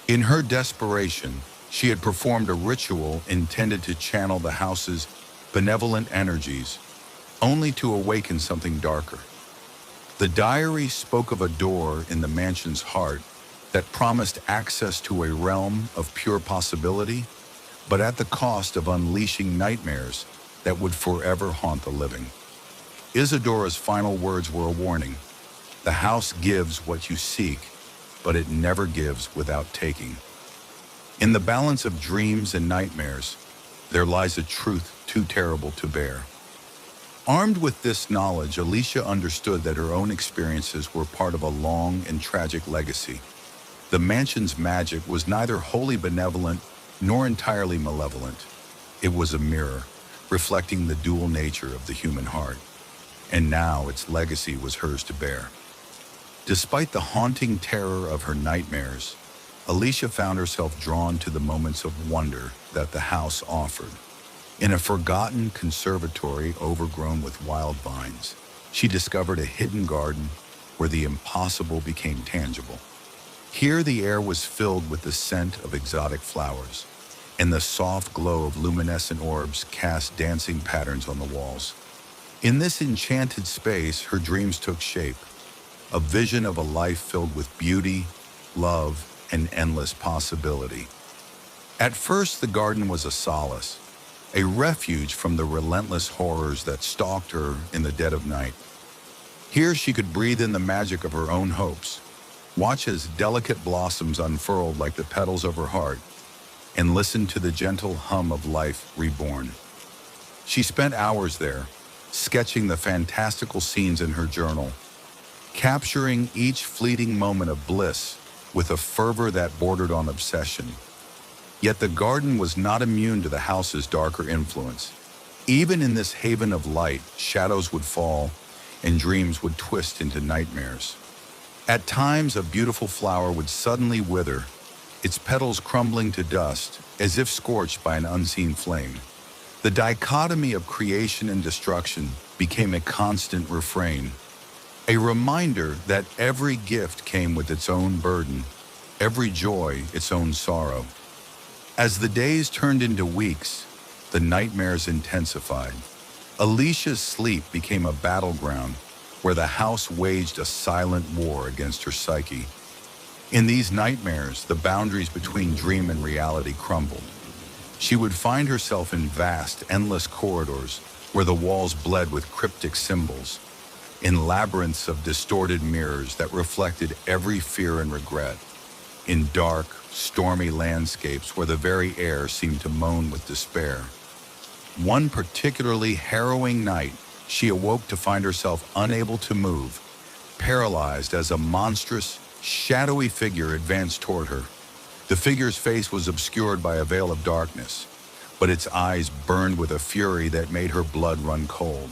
In her desperation, she had performed a ritual intended to channel the house's benevolent energies, only to awaken something darker. The diary spoke of a door in the mansion's heart that promised access to a realm of pure possibility, but at the cost of unleashing nightmares that would forever haunt the living. Isadora's final words were a warning. The house gives what you seek, but it never gives without taking. In the balance of dreams and nightmares, there lies a truth too terrible to bear. Armed with this knowledge, Alicia understood that her own experiences were part of a long and tragic legacy. The mansion's magic was neither wholly benevolent nor entirely malevolent. It was a mirror, reflecting the dual nature of the human heart. And now its legacy was hers to bear. Despite the haunting terror of her nightmares, Alicia found herself drawn to the moments of wonder that the house offered. In a forgotten conservatory overgrown with wild vines, she discovered a hidden garden where the impossible became tangible. Here the air was filled with the scent of exotic flowers, and the soft glow of luminescent orbs cast dancing patterns on the walls. In this enchanted space, her dreams took shape, a vision of a life filled with beauty, love, and endless possibility. At first, the garden was a solace, a refuge from the relentless horrors that stalked her in the dead of night. Here she could breathe in the magic of her own hopes, watch as delicate blossoms unfurled like the petals of her heart, and listen to the gentle hum of life reborn. She spent hours there, sketching the fantastical scenes in her journal, capturing each fleeting moment of bliss with a fervor that bordered on obsession. Yet the garden was not immune to the house's darker influence. Even in this haven of light, shadows would fall and dreams would twist into nightmares. At times, a beautiful flower would suddenly wither, its petals crumbling to dust as if scorched by an unseen flame. The dichotomy of creation and destruction became a constant refrain, a reminder that every gift came with its own burden, every joy its own sorrow. As the days turned into weeks, the nightmares intensified. Alicia's sleep became a battleground where the house waged a silent war against her psyche. In these nightmares, the boundaries between dream and reality crumbled. She would find herself in vast, endless corridors where the walls bled with cryptic symbols, in labyrinths of distorted mirrors that reflected every fear and regret, in dark, stormy landscapes where the very air seemed to moan with despair. One particularly harrowing night, she awoke to find herself unable to move, paralyzed as a monstrous, shadowy figure advanced toward her. The figure's face was obscured by a veil of darkness, but its eyes burned with a fury that made her blood run cold.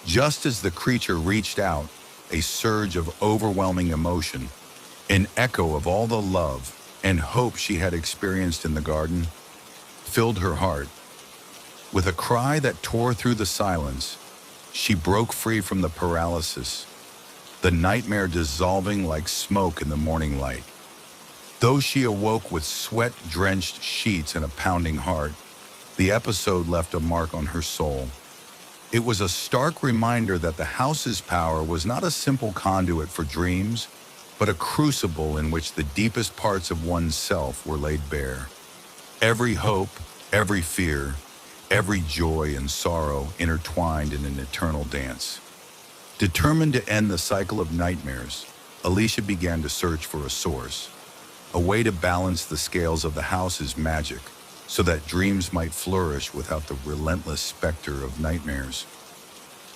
Just as the creature reached out, a surge of overwhelming emotion, an echo of all the love and hope she had experienced in the garden, filled her heart. With a cry that tore through the silence, she broke free from the paralysis, the nightmare dissolving like smoke in the morning light. Though she awoke with sweat-drenched sheets and a pounding heart, the episode left a mark on her soul. It was a stark reminder that the house's power was not a simple conduit for dreams, but a crucible in which the deepest parts of one's self were laid bare. Every hope, every fear, every joy and sorrow intertwined in an eternal dance. Determined to end the cycle of nightmares, Alicia began to search for a source, a way to balance the scales of the house's magic so that dreams might flourish without the relentless specter of nightmares.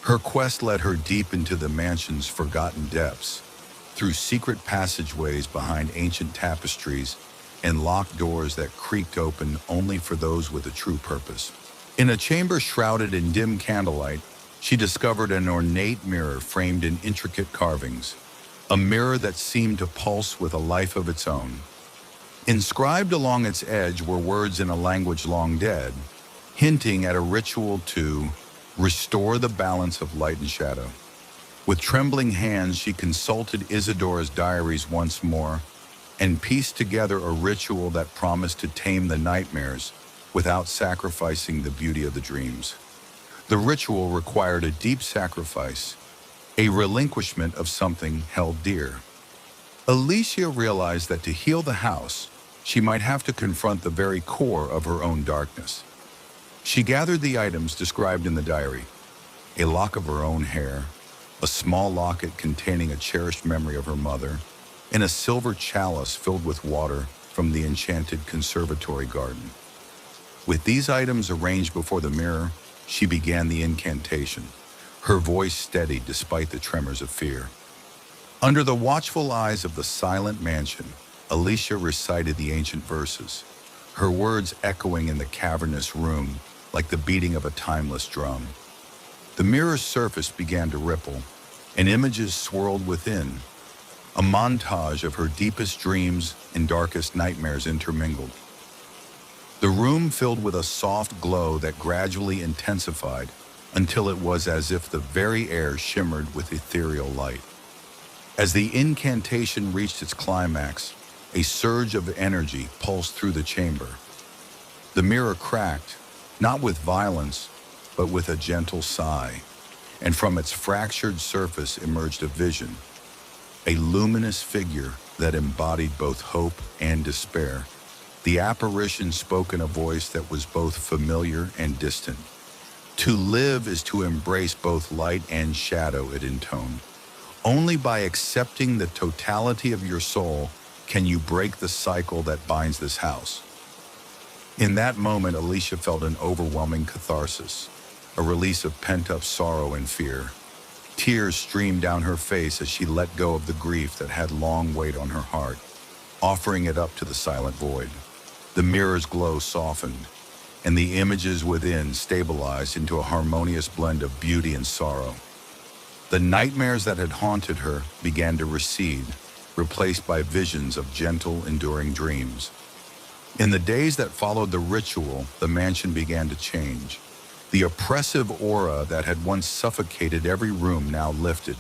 Her quest led her deep into the mansion's forgotten depths, through secret passageways behind ancient tapestries and locked doors that creaked open only for those with a true purpose. In a chamber shrouded in dim candlelight, she discovered an ornate mirror framed in intricate carvings, a mirror that seemed to pulse with a life of its own. Inscribed along its edge were words in a language long dead, hinting at a ritual to restore the balance of light and shadow. With trembling hands, she consulted Isadora's diaries once more and pieced together a ritual that promised to tame the nightmares without sacrificing the beauty of the dreams. The ritual required a deep sacrifice, a relinquishment of something held dear. Alicia realized that to heal the house, she might have to confront the very core of her own darkness. She gathered the items described in the diary: a lock of her own hair, a small locket containing a cherished memory of her mother, and a silver chalice filled with water from the enchanted conservatory garden. With these items arranged before the mirror, she began the incantation, her voice steady despite the tremors of fear. Under the watchful eyes of the silent mansion, Alicia recited the ancient verses, her words echoing in the cavernous room like the beating of a timeless drum. The mirror's surface began to ripple, and images swirled within, a montage of her deepest dreams and darkest nightmares intermingled. The room filled with a soft glow that gradually intensified until it was as if the very air shimmered with ethereal light. As the incantation reached its climax, a surge of energy pulsed through the chamber. The mirror cracked, not with violence, but with a gentle sigh, and from its fractured surface emerged a vision, a luminous figure that embodied both hope and despair. The apparition spoke in a voice that was both familiar and distant. To live is to embrace both light and shadow, it intoned. Only by accepting the totality of your soul can you break the cycle that binds this house. In that moment, Alicia felt an overwhelming catharsis, a release of pent-up sorrow and fear. Tears streamed down her face as she let go of the grief that had long weighed on her heart, offering it up to the silent void. The mirror's glow softened, and the images within stabilized into a harmonious blend of beauty and sorrow. The nightmares that had haunted her began to recede, replaced by visions of gentle, enduring dreams. In the days that followed the ritual, the mansion began to change. The oppressive aura that had once suffocated every room now lifted,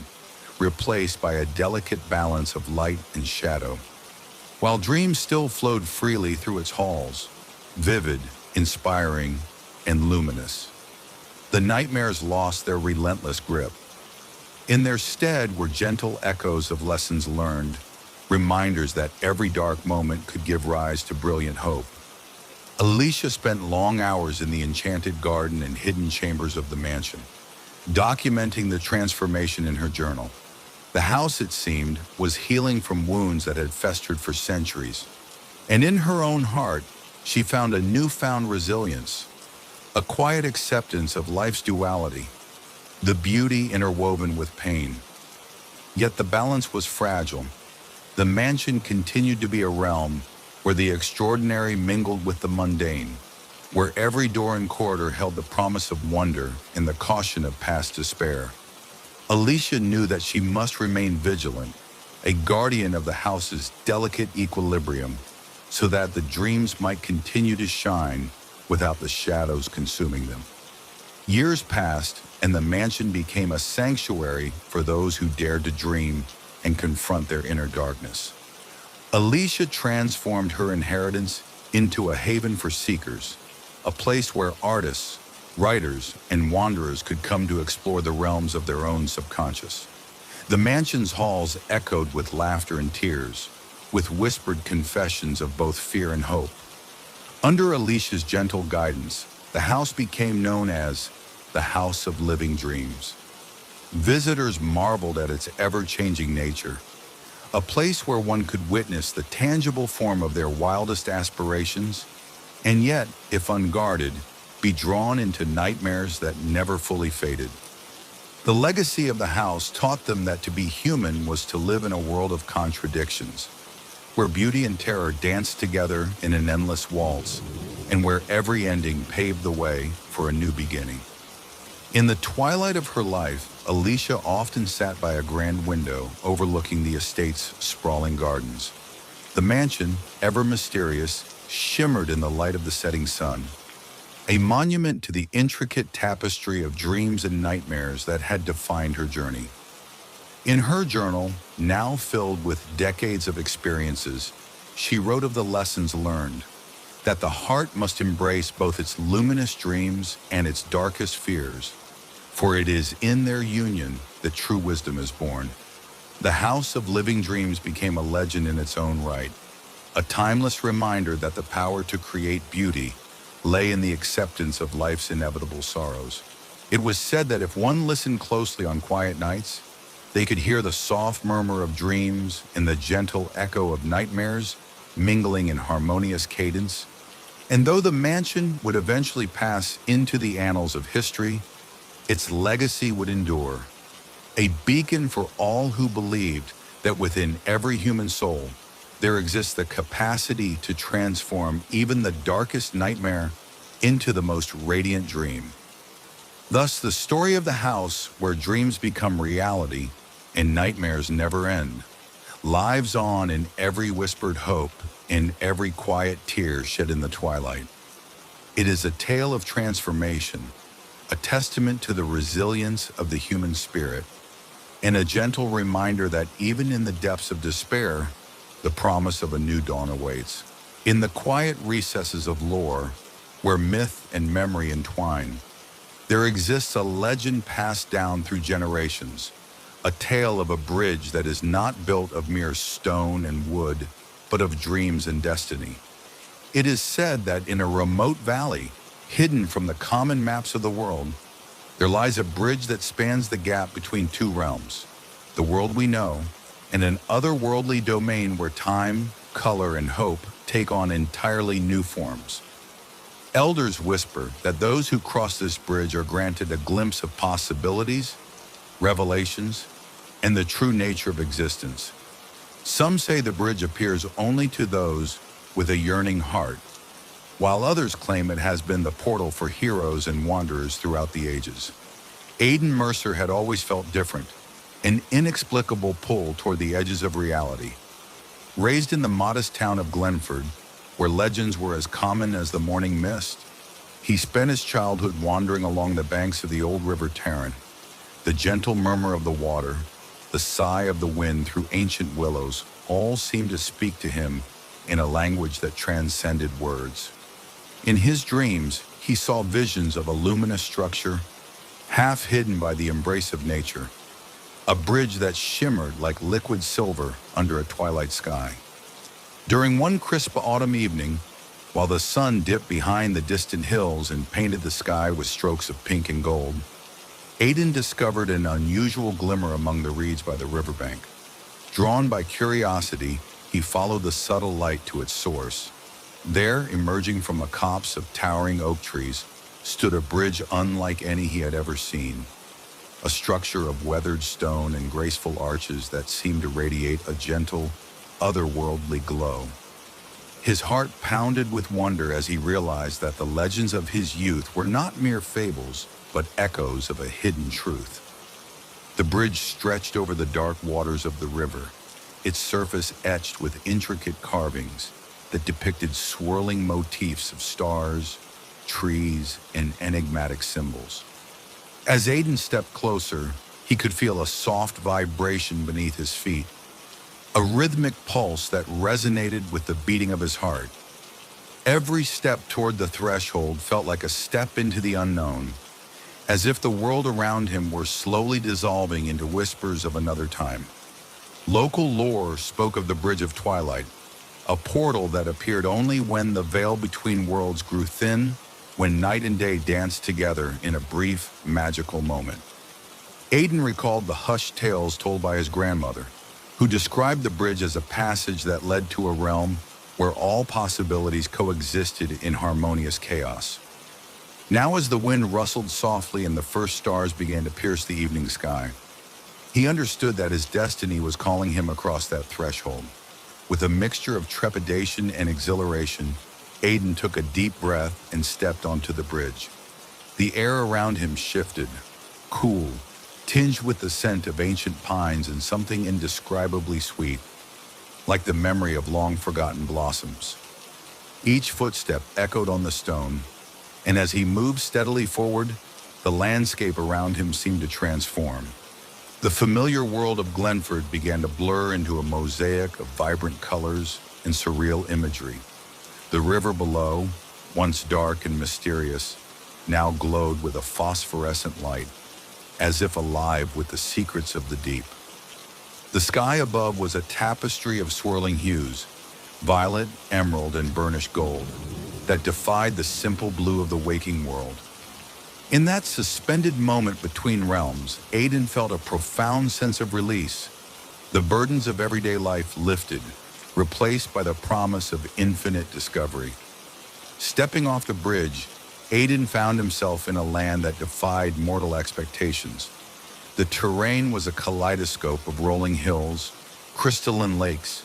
replaced by a delicate balance of light and shadow. While dreams still flowed freely through its halls, vivid, inspiring, and luminous, the nightmares lost their relentless grip. In their stead were gentle echoes of lessons learned, reminders that every dark moment could give rise to brilliant hope. Alicia spent long hours in the enchanted garden and hidden chambers of the mansion, documenting the transformation in her journal. The house, it seemed, was healing from wounds that had festered for centuries. And in her own heart, she found a newfound resilience, a quiet acceptance of life's duality, the beauty interwoven with pain. Yet the balance was fragile. The mansion continued to be a realm where the extraordinary mingled with the mundane, where every door and corridor held the promise of wonder and the caution of past despair. Alicia knew that she must remain vigilant, a guardian of the house's delicate equilibrium, so that the dreams might continue to shine without the shadows consuming them. Years passed, and the mansion became a sanctuary for those who dared to dream and confront their inner darkness. Alicia transformed her inheritance into a haven for seekers, a place where artists, writers, and wanderers could come to explore the realms of their own subconscious. The mansion's halls echoed with laughter and tears, with whispered confessions of both fear and hope. Under Alicia's gentle guidance, the house became known as the House of Living Dreams. Visitors marveled at its ever-changing nature, a place where one could witness the tangible form of their wildest aspirations, and yet, if unguarded, be drawn into nightmares that never fully faded. The legacy of the house taught them that to be human was to live in a world of contradictions, where beauty and terror danced together in an endless waltz. and where every ending paved the way for a new beginning. In the twilight of her life, Alicia often sat by a grand window overlooking the estate's sprawling gardens. The mansion, ever mysterious, shimmered in the light of the setting sun, a monument to the intricate tapestry of dreams and nightmares that had defined her journey. In her journal, now filled with decades of experiences, she wrote of the lessons learned, that the heart must embrace both its luminous dreams and its darkest fears, for it is in their union that true wisdom is born. The House of Living Dreams became a legend in its own right, a timeless reminder that the power to create beauty lay in the acceptance of life's inevitable sorrows. It was said that if one listened closely on quiet nights, they could hear the soft murmur of dreams and the gentle echo of nightmares mingling in harmonious cadence. And though the mansion would eventually pass into the annals of history, its legacy would endure, a beacon for all who believed that within every human soul there exists the capacity to transform even the darkest nightmare into the most radiant dream. Thus, the story of the house where dreams become reality and nightmares never end lives on in every whispered hope, in every quiet tear shed in the twilight. It is a tale of transformation, a testament to the resilience of the human spirit, and a gentle reminder that even in the depths of despair, the promise of a new dawn awaits. In the quiet recesses of lore, where myth and memory entwine, there exists a legend passed down through generations, a tale of a bridge that is not built of mere stone and wood, but of dreams and destiny. It is said that in a remote valley, hidden from the common maps of the world, there lies a bridge that spans the gap between two realms, the world we know and an otherworldly domain where time, color, and hope take on entirely new forms. Elders whisper that those who cross this bridge are granted a glimpse of possibilities, revelations, and the true nature of existence. Some say the bridge appears only to those with a yearning heart, while others claim it has been the portal for heroes and wanderers throughout the ages. Aidan Mercer had always felt different, an inexplicable pull toward the edges of reality. Raised in the modest town of Glenford, where legends were as common as the morning mist, he spent his childhood wandering along the banks of the old river Tarrant. The gentle murmur of the water, the sigh of the wind through ancient willows, all seemed to speak to him in a language that transcended words. In his dreams, he saw visions of a luminous structure, half hidden by the embrace of nature, a bridge that shimmered like liquid silver under a twilight sky. During one crisp autumn evening, while the sun dipped behind the distant hills and painted the sky with strokes of pink and gold, Aidan discovered an unusual glimmer among the reeds by the riverbank. Drawn by curiosity, he followed the subtle light to its source. There, emerging from a copse of towering oak trees, stood a bridge unlike any he had ever seen, a structure of weathered stone and graceful arches that seemed to radiate a gentle, otherworldly glow. His heart pounded with wonder as he realized that the legends of his youth were not mere fables, but echoes of a hidden truth. The bridge stretched over the dark waters of the river, its surface etched with intricate carvings that depicted swirling motifs of stars, trees, and enigmatic symbols. As Aidan stepped closer, he could feel a soft vibration beneath his feet, a rhythmic pulse that resonated with the beating of his heart. Every step toward the threshold felt like a step into the unknown, as if the world around him were slowly dissolving into whispers of another time. Local lore spoke of the Bridge of Twilight, a portal that appeared only when the veil between worlds grew thin, when night and day danced together in a brief, magical moment. Aidan recalled the hushed tales told by his grandmother, who described the bridge as a passage that led to a realm where all possibilities coexisted in harmonious chaos. Now, as the wind rustled softly and the first stars began to pierce the evening sky, he understood that his destiny was calling him across that threshold. With a mixture of trepidation and exhilaration, Aiden took a deep breath and stepped onto the bridge. The air around him shifted, cool, tinged with the scent of ancient pines and something indescribably sweet, like the memory of long-forgotten blossoms. Each footstep echoed on the stone, and as he moved steadily forward, the landscape around him seemed to transform. The familiar world of Glenford began to blur into a mosaic of vibrant colors and surreal imagery. The river below, once dark and mysterious, now glowed with a phosphorescent light, as if alive with the secrets of the deep. The sky above was a tapestry of swirling hues, violet, emerald, and burnished gold, that defied the simple blue of the waking world. In that suspended moment between realms, Aiden felt a profound sense of release. The burdens of everyday life lifted, replaced by the promise of infinite discovery. Stepping off the bridge, Aiden found himself in a land that defied mortal expectations. The terrain was a kaleidoscope of rolling hills, crystalline lakes,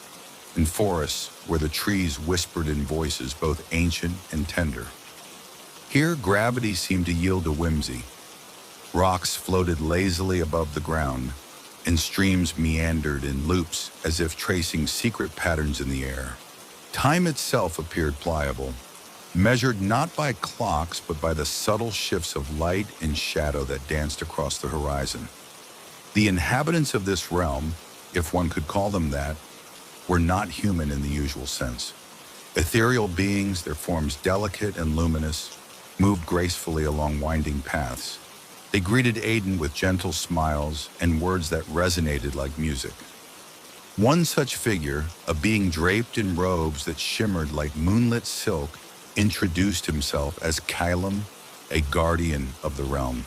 and forests where the trees whispered in voices both ancient and tender. Here, gravity seemed to yield to whimsy. Rocks floated lazily above the ground, and streams meandered in loops as if tracing secret patterns in the air. Time itself appeared pliable, measured not by clocks but by the subtle shifts of light and shadow that danced across the horizon. The inhabitants of this realm, if one could call them that, were not human in the usual sense. Ethereal beings, their forms delicate and luminous, moved gracefully along winding paths. They greeted Aiden with gentle smiles and words that resonated like music. One such figure, a being draped in robes that shimmered like moonlit silk, introduced himself as Calum, a guardian of the realm.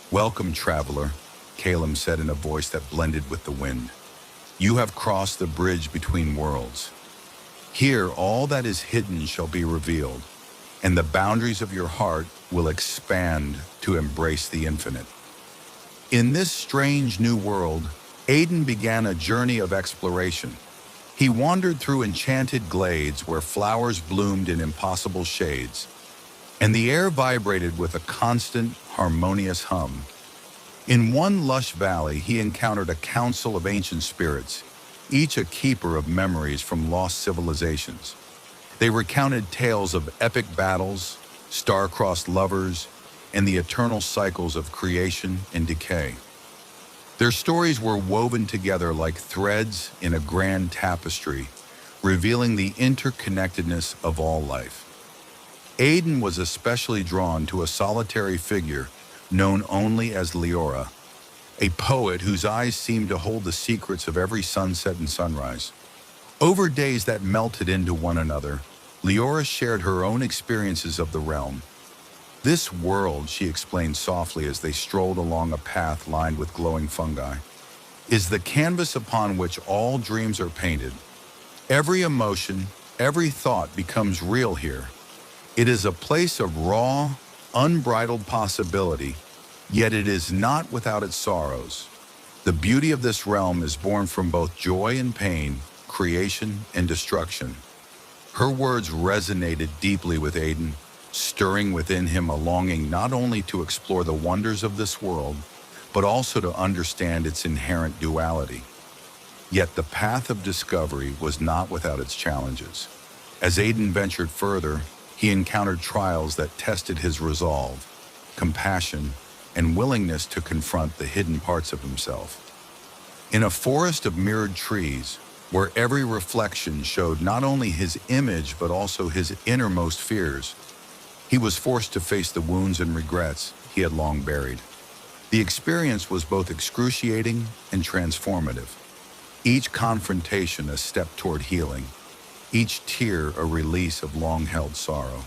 "Welcome, traveler," Calum said in a voice that blended with the wind. "You have crossed the bridge between worlds. Here, all that is hidden shall be revealed, and the boundaries of your heart will expand to embrace the infinite." In this strange new world, Aiden began a journey of exploration. He wandered through enchanted glades where flowers bloomed in impossible shades, and the air vibrated with a constant, harmonious hum. In one lush valley, he encountered a council of ancient spirits, each a keeper of memories from lost civilizations. They recounted tales of epic battles, star-crossed lovers, and the eternal cycles of creation and decay. Their stories were woven together like threads in a grand tapestry, revealing the interconnectedness of all life. Aiden was especially drawn to a solitary figure known only as Leora, a poet whose eyes seemed to hold the secrets of every sunset and sunrise. Over days that melted into one another, Leora shared her own experiences of the realm. "This world," she explained softly as they strolled along a path lined with glowing fungi, "is the canvas upon which all dreams are painted. Every emotion, every thought becomes real here. It is a place of raw, unbridled possibility, yet it is not without its sorrows. The beauty of this realm is born from both joy and pain, creation and destruction." Her words resonated deeply with Aiden, stirring within him a longing not only to explore the wonders of this world, but also to understand its inherent duality. Yet the path of discovery was not without its challenges. As Aiden ventured further, he encountered trials that tested his resolve, compassion, and willingness to confront the hidden parts of himself. In a forest of mirrored trees, where every reflection showed not only his image but also his innermost fears, he was forced to face the wounds and regrets he had long buried. The experience was both excruciating and transformative, each confrontation a step toward healing, each tear a release of long-held sorrow.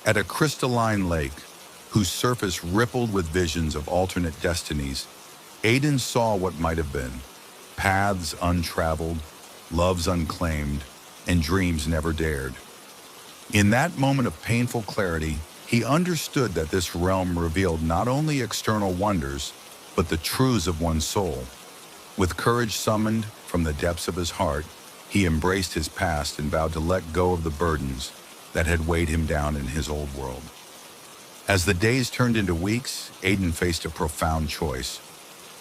At a crystalline lake, whose surface rippled with visions of alternate destinies, Aiden saw what might have been: paths untraveled, loves unclaimed, and dreams never dared. In that moment of painful clarity, he understood that this realm revealed not only external wonders, but the truths of one's soul. With courage summoned from the depths of his heart, he embraced his past and vowed to let go of the burdens that had weighed him down in his old world. As the days turned into weeks, Aiden faced a profound choice.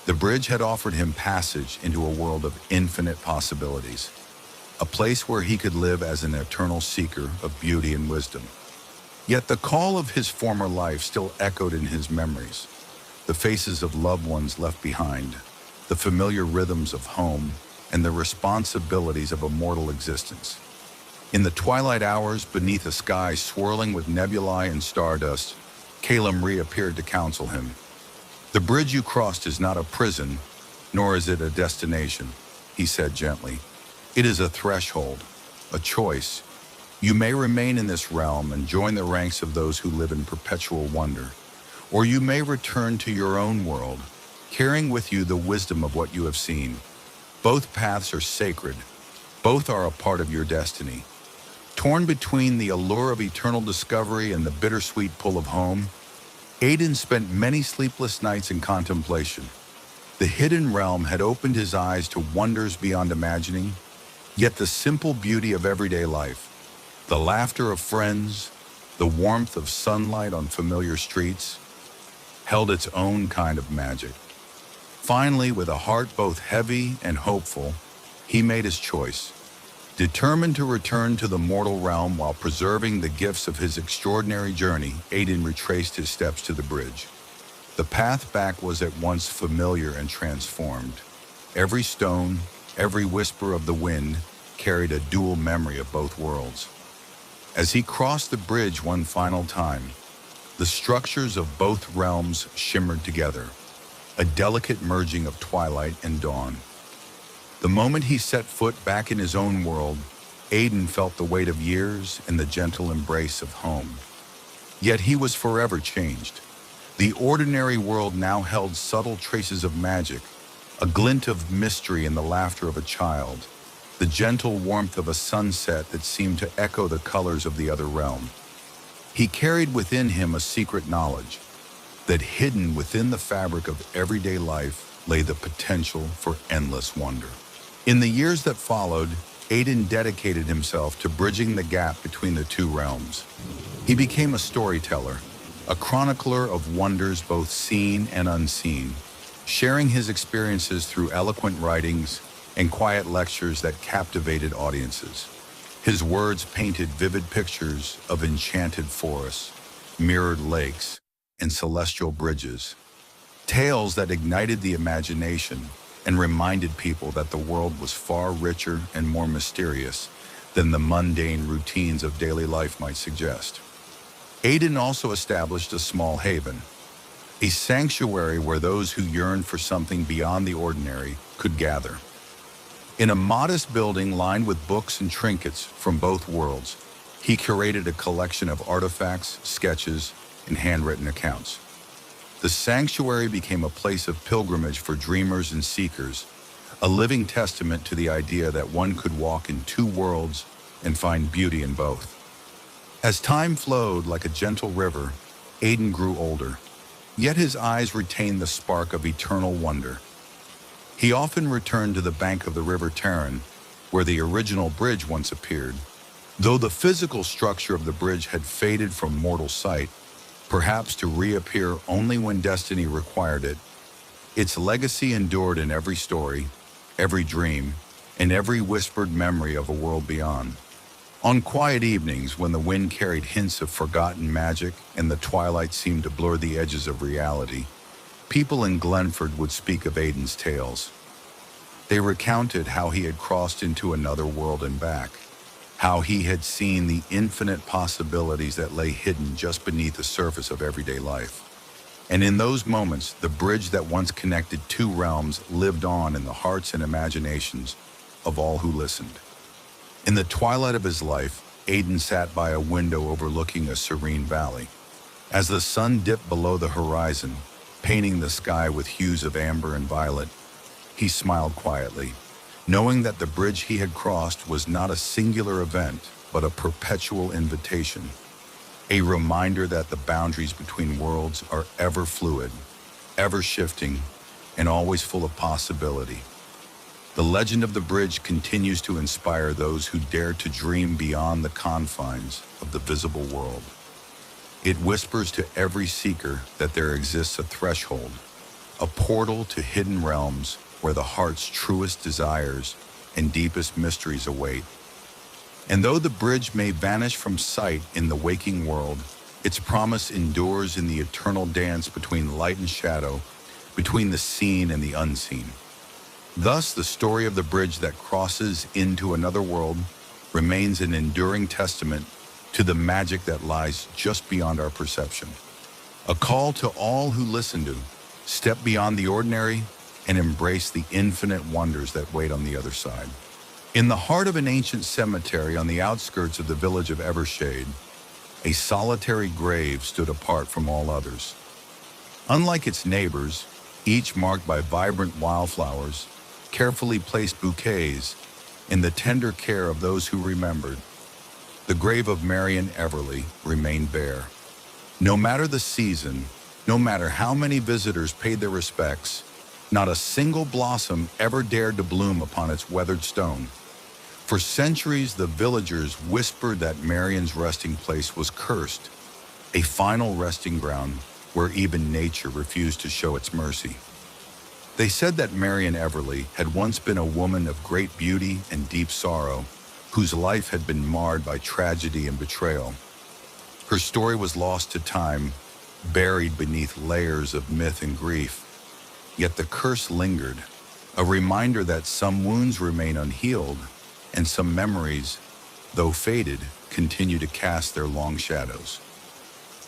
The bridge had offered him passage into a world of infinite possibilities, a place where he could live as an eternal seeker of beauty and wisdom. Yet the call of his former life still echoed in his memories, the faces of loved ones left behind, the familiar rhythms of home, and the responsibilities of a mortal existence. In the twilight hours, beneath a sky swirling with nebulae and stardust, Calum reappeared to counsel him. "The bridge you crossed is not a prison, nor is it a destination," he said gently. "It is a threshold, a choice. You may remain in this realm and join the ranks of those who live in perpetual wonder, or you may return to your own world, carrying with you the wisdom of what you have seen. Both paths are sacred. Both are a part of your destiny." Torn between the allure of eternal discovery and the bittersweet pull of home, Aiden spent many sleepless nights in contemplation. The hidden realm had opened his eyes to wonders beyond imagining, yet the simple beauty of everyday life, the laughter of friends, the warmth of sunlight on familiar streets, held its own kind of magic. Finally, with a heart both heavy and hopeful, he made his choice. Determined to return to the mortal realm while preserving the gifts of his extraordinary journey, Aiden retraced his steps to the bridge. The path back was at once familiar and transformed. Every stone, every whisper of the wind carried a dual memory of both worlds. As he crossed the bridge one final time, the structures of both realms shimmered together, a delicate merging of twilight and dawn. The moment he set foot back in his own world, Aiden felt the weight of years and the gentle embrace of home. Yet he was forever changed. The ordinary world now held subtle traces of magic, a glint of mystery in the laughter of a child, the gentle warmth of a sunset that seemed to echo the colors of the other realm. He carried within him a secret knowledge, that hidden within the fabric of everyday life lay the potential for endless wonder. In the years that followed, Aiden dedicated himself to bridging the gap between the two realms. He became a storyteller, a chronicler of wonders both seen and unseen, sharing his experiences through eloquent writings and quiet lectures that captivated audiences. His words painted vivid pictures of enchanted forests, mirrored lakes, and celestial bridges, tales that ignited the imagination and reminded people that the world was far richer and more mysterious than the mundane routines of daily life might suggest. Aiden also established a small haven, a sanctuary where those who yearned for something beyond the ordinary could gather. In a modest building lined with books and trinkets from both worlds, he curated a collection of artifacts, sketches, and handwritten accounts. The sanctuary became a place of pilgrimage for dreamers and seekers, a living testament to the idea that one could walk in two worlds and find beauty in both. As time flowed like a gentle river, Aiden grew older, yet his eyes retained the spark of eternal wonder. He often returned to the bank of the River Taryn, where the original bridge once appeared. Though the physical structure of the bridge had faded from mortal sight, perhaps to reappear only when destiny required it, its legacy endured in every story, every dream, and every whispered memory of a world beyond. On quiet evenings, when the wind carried hints of forgotten magic and the twilight seemed to blur the edges of reality, people in Glenford would speak of Aiden's tales. They recounted how he had crossed into another world and back, how he had seen the infinite possibilities that lay hidden just beneath the surface of everyday life. And in those moments, the bridge that once connected two realms lived on in the hearts and imaginations of all who listened. In the twilight of his life, Aiden sat by a window overlooking a serene valley. As the sun dipped below the horizon, painting the sky with hues of amber and violet, he smiled quietly, knowing that the bridge he had crossed was not a singular event, but a perpetual invitation, a reminder that the boundaries between worlds are ever fluid, ever shifting, and always full of possibility. The legend of the bridge continues to inspire those who dare to dream beyond the confines of the visible world. It whispers to every seeker that there exists a threshold, a portal to hidden realms where the heart's truest desires and deepest mysteries await. And though the bridge may vanish from sight in the waking world, its promise endures in the eternal dance between light and shadow, between the seen and the unseen. Thus, the story of the bridge that crosses into another world remains an enduring testament to the magic that lies just beyond our perception. A call to all who listen to step beyond the ordinary and embrace the infinite wonders that wait on the other side. In the heart of an ancient cemetery on the outskirts of the village of Evershade, a solitary grave stood apart from all others. Unlike its neighbors, each marked by vibrant wildflowers, carefully placed bouquets, and the tender care of those who remembered, the grave of Marion Everly remained bare. No matter the season, no matter how many visitors paid their respects, not a single blossom ever dared to bloom upon its weathered stone. For centuries, the villagers whispered that Marion's resting place was cursed, a final resting ground where even nature refused to show its mercy. They said that Marion Everly had once been a woman of great beauty and deep sorrow, whose life had been marred by tragedy and betrayal. Her story was lost to time, buried beneath layers of myth and grief. Yet the curse lingered, a reminder that some wounds remain unhealed, and some memories, though faded, continue to cast their long shadows.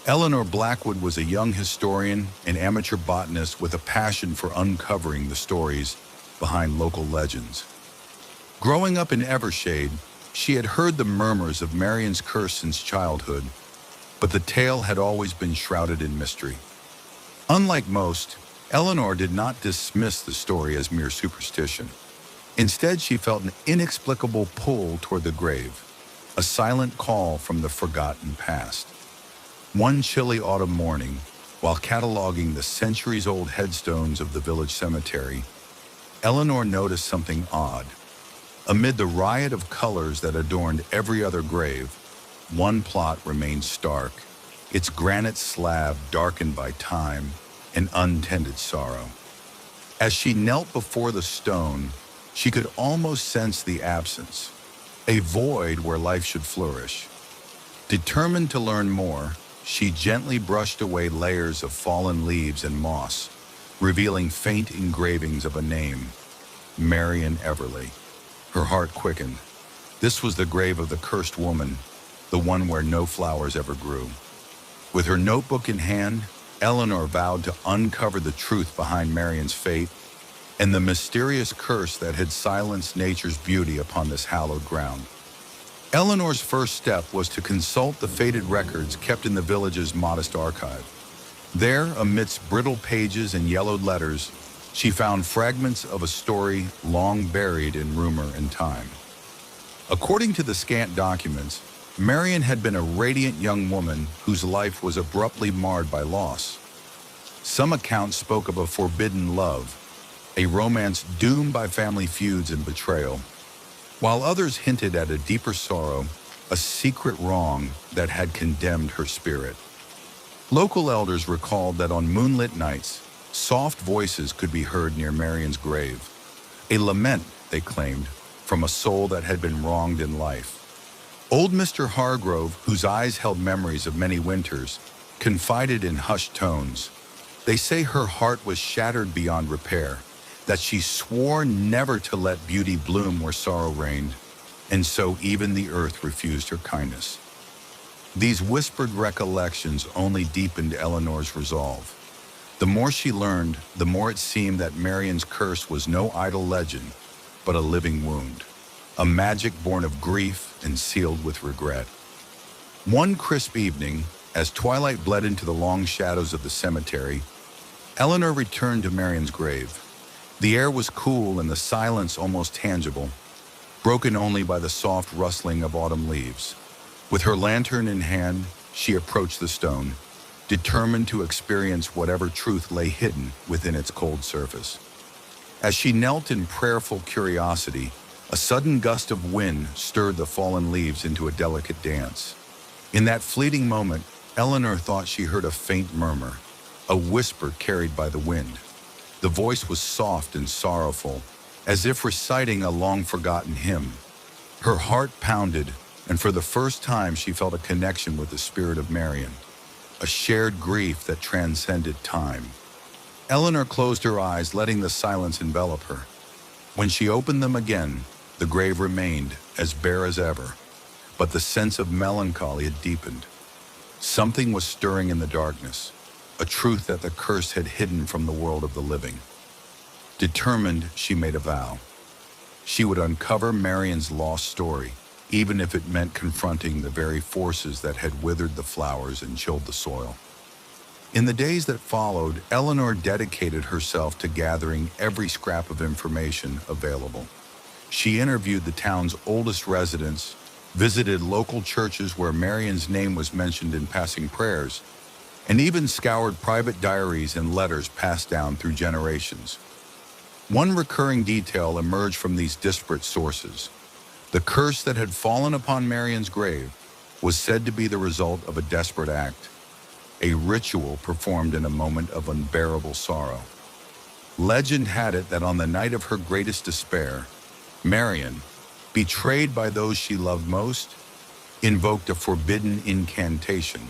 Eleanor Blackwood was a young historian and amateur botanist with a passion for uncovering the stories behind local legends. Growing up in Evershade, she had heard the murmurs of Marion's curse since childhood, but the tale had always been shrouded in mystery. Unlike most, Eleanor did not dismiss the story as mere superstition. Instead, she felt an inexplicable pull toward the grave, a silent call from the forgotten past. One chilly autumn morning, while cataloging the centuries-old headstones of the village cemetery, Eleanor noticed something odd. Amid the riot of colors that adorned every other grave, one plot remained stark, its granite slab darkened by time and untended sorrow. As she knelt before the stone, she could almost sense the absence, a void where life should flourish. Determined to learn more, she gently brushed away layers of fallen leaves and moss, revealing faint engravings of a name, Marion Everly. Her heart quickened. This was the grave of the cursed woman, the one where no flowers ever grew. With her notebook in hand, Eleanor vowed to uncover the truth behind Marion's fate and the mysterious curse that had silenced nature's beauty upon this hallowed ground. Eleanor's first step was to consult the faded records kept in the village's modest archive. There, amidst brittle pages and yellowed letters, she found fragments of a story long buried in rumor and time. According to the scant documents, Marion had been a radiant young woman whose life was abruptly marred by loss. Some accounts spoke of a forbidden love, a romance doomed by family feuds and betrayal, while others hinted at a deeper sorrow, a secret wrong that had condemned her spirit. Local elders recalled that on moonlit nights, soft voices could be heard near Marion's grave, a lament, they claimed, from a soul that had been wronged in life. Old Mr. Hargrove, whose eyes held memories of many winters, confided in hushed tones. They say her heart was shattered beyond repair, that she swore never to let beauty bloom where sorrow reigned, and so even the earth refused her kindness. These whispered recollections only deepened Eleanor's resolve. The more she learned, the more it seemed that Marion's curse was no idle legend, but a living wound, a magic born of grief and sealed with regret. One crisp evening, as twilight bled into the long shadows of the cemetery, Eleanor returned to Marion's grave. The air was cool and the silence almost tangible, broken only by the soft rustling of autumn leaves. With her lantern in hand, she approached the stone, determined to experience whatever truth lay hidden within its cold surface. As she knelt in prayerful curiosity, a sudden gust of wind stirred the fallen leaves into a delicate dance. In that fleeting moment, Eleanor thought she heard a faint murmur, a whisper carried by the wind. The voice was soft and sorrowful, as if reciting a long-forgotten hymn. Her heart pounded, and for the first time she felt a connection with the spirit of Marian, a shared grief that transcended time. Eleanor closed her eyes, letting the silence envelop her. When she opened them again, the grave remained as bare as ever, but the sense of melancholy had deepened. Something was stirring in the darkness, a truth that the curse had hidden from the world of the living. Determined, she made a vow. She would uncover Marian's lost story, even if it meant confronting the very forces that had withered the flowers and chilled the soil. In the days that followed, Eleanor dedicated herself to gathering every scrap of information available. She interviewed the town's oldest residents, visited local churches where Marian's name was mentioned in passing prayers, and even scoured private diaries and letters passed down through generations. One recurring detail emerged from these disparate sources. The curse that had fallen upon Marian's grave was said to be the result of a desperate act, a ritual performed in a moment of unbearable sorrow. Legend had it that on the night of her greatest despair, Marian, betrayed by those she loved most, invoked a forbidden incantation.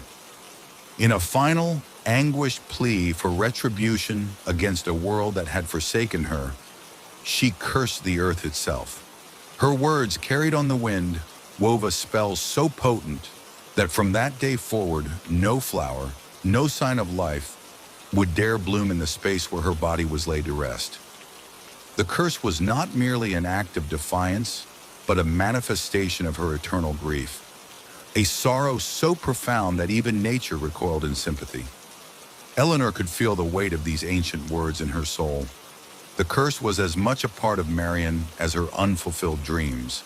In a final, anguished plea for retribution against a world that had forsaken her, she cursed the earth itself. Her words, carried on the wind, wove a spell so potent that from that day forward, no flower, no sign of life, would dare bloom in the space where her body was laid to rest. The curse was not merely an act of defiance, but a manifestation of her eternal grief, a sorrow so profound that even nature recoiled in sympathy. Eleanor could feel the weight of these ancient words in her soul. The curse was as much a part of Marian as her unfulfilled dreams,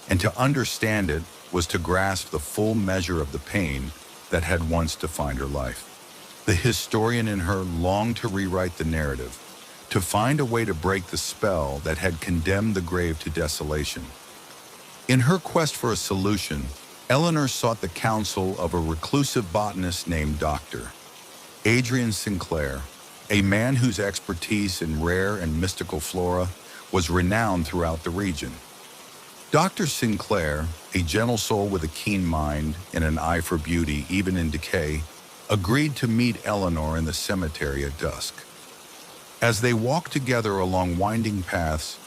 and to understand it was to grasp the full measure of the pain that had once defined her life. The historian in her longed to rewrite the narrative, to find a way to break the spell that had condemned the grave to desolation. In her quest for a solution, Eleanor sought the counsel of a reclusive botanist named Dr. Adrian Sinclair, a man whose expertise in rare and mystical flora was renowned throughout the region. Dr. Sinclair, a gentle soul with a keen mind and an eye for beauty even in decay, agreed to meet Eleanor in the cemetery at dusk. As they walked together along winding paths,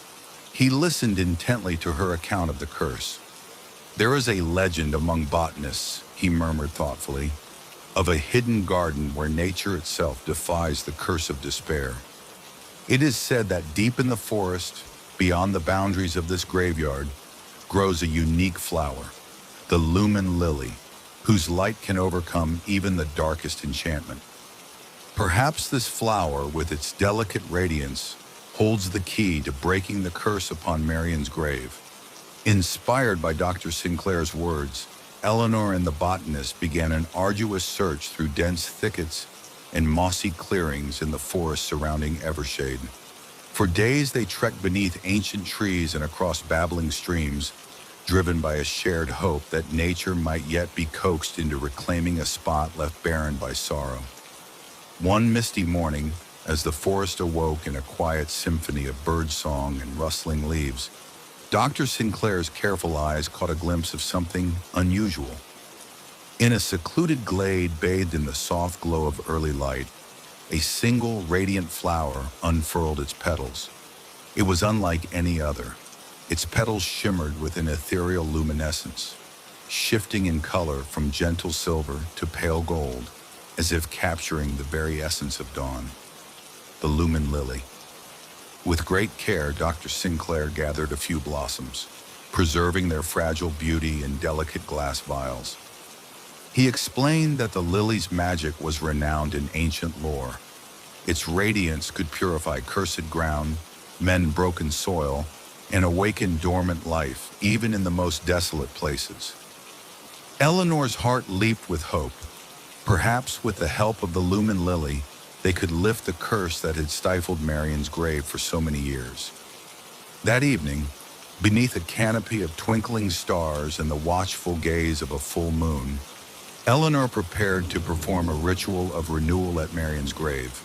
he listened intently to her account of the curse. "There is a legend among botanists," he murmured thoughtfully, "of a hidden garden where nature itself defies the curse of despair. It is said that deep in the forest, beyond the boundaries of this graveyard, grows a unique flower, the lumen lily, whose light can overcome even the darkest enchantment. Perhaps this flower, with its delicate radiance, holds the key to breaking the curse upon Marian's grave." Inspired by Dr. Sinclair's words, Eleanor and the botanist began an arduous search through dense thickets and mossy clearings in the forest surrounding Evershade. For days they trekked beneath ancient trees and across babbling streams, driven by a shared hope that nature might yet be coaxed into reclaiming a spot left barren by sorrow. One misty morning, as the forest awoke in a quiet symphony of birdsong and rustling leaves, Dr. Sinclair's careful eyes caught a glimpse of something unusual. In a secluded glade bathed in the soft glow of early light, a single radiant flower unfurled its petals. It was unlike any other. Its petals shimmered with an ethereal luminescence, shifting in color from gentle silver to pale gold, as if capturing the very essence of dawn. The lumen lily. With great care, Dr. Sinclair gathered a few blossoms, preserving their fragile beauty in delicate glass vials. He explained that the lily's magic was renowned in ancient lore. Its radiance could purify cursed ground, mend broken soil, and awaken dormant life, even in the most desolate places. Eleanor's heart leaped with hope. Perhaps with the help of the lumen lily, they could lift the curse that had stifled Marion's grave for so many years. That evening, beneath a canopy of twinkling stars and the watchful gaze of a full moon, Eleanor prepared to perform a ritual of renewal at Marion's grave.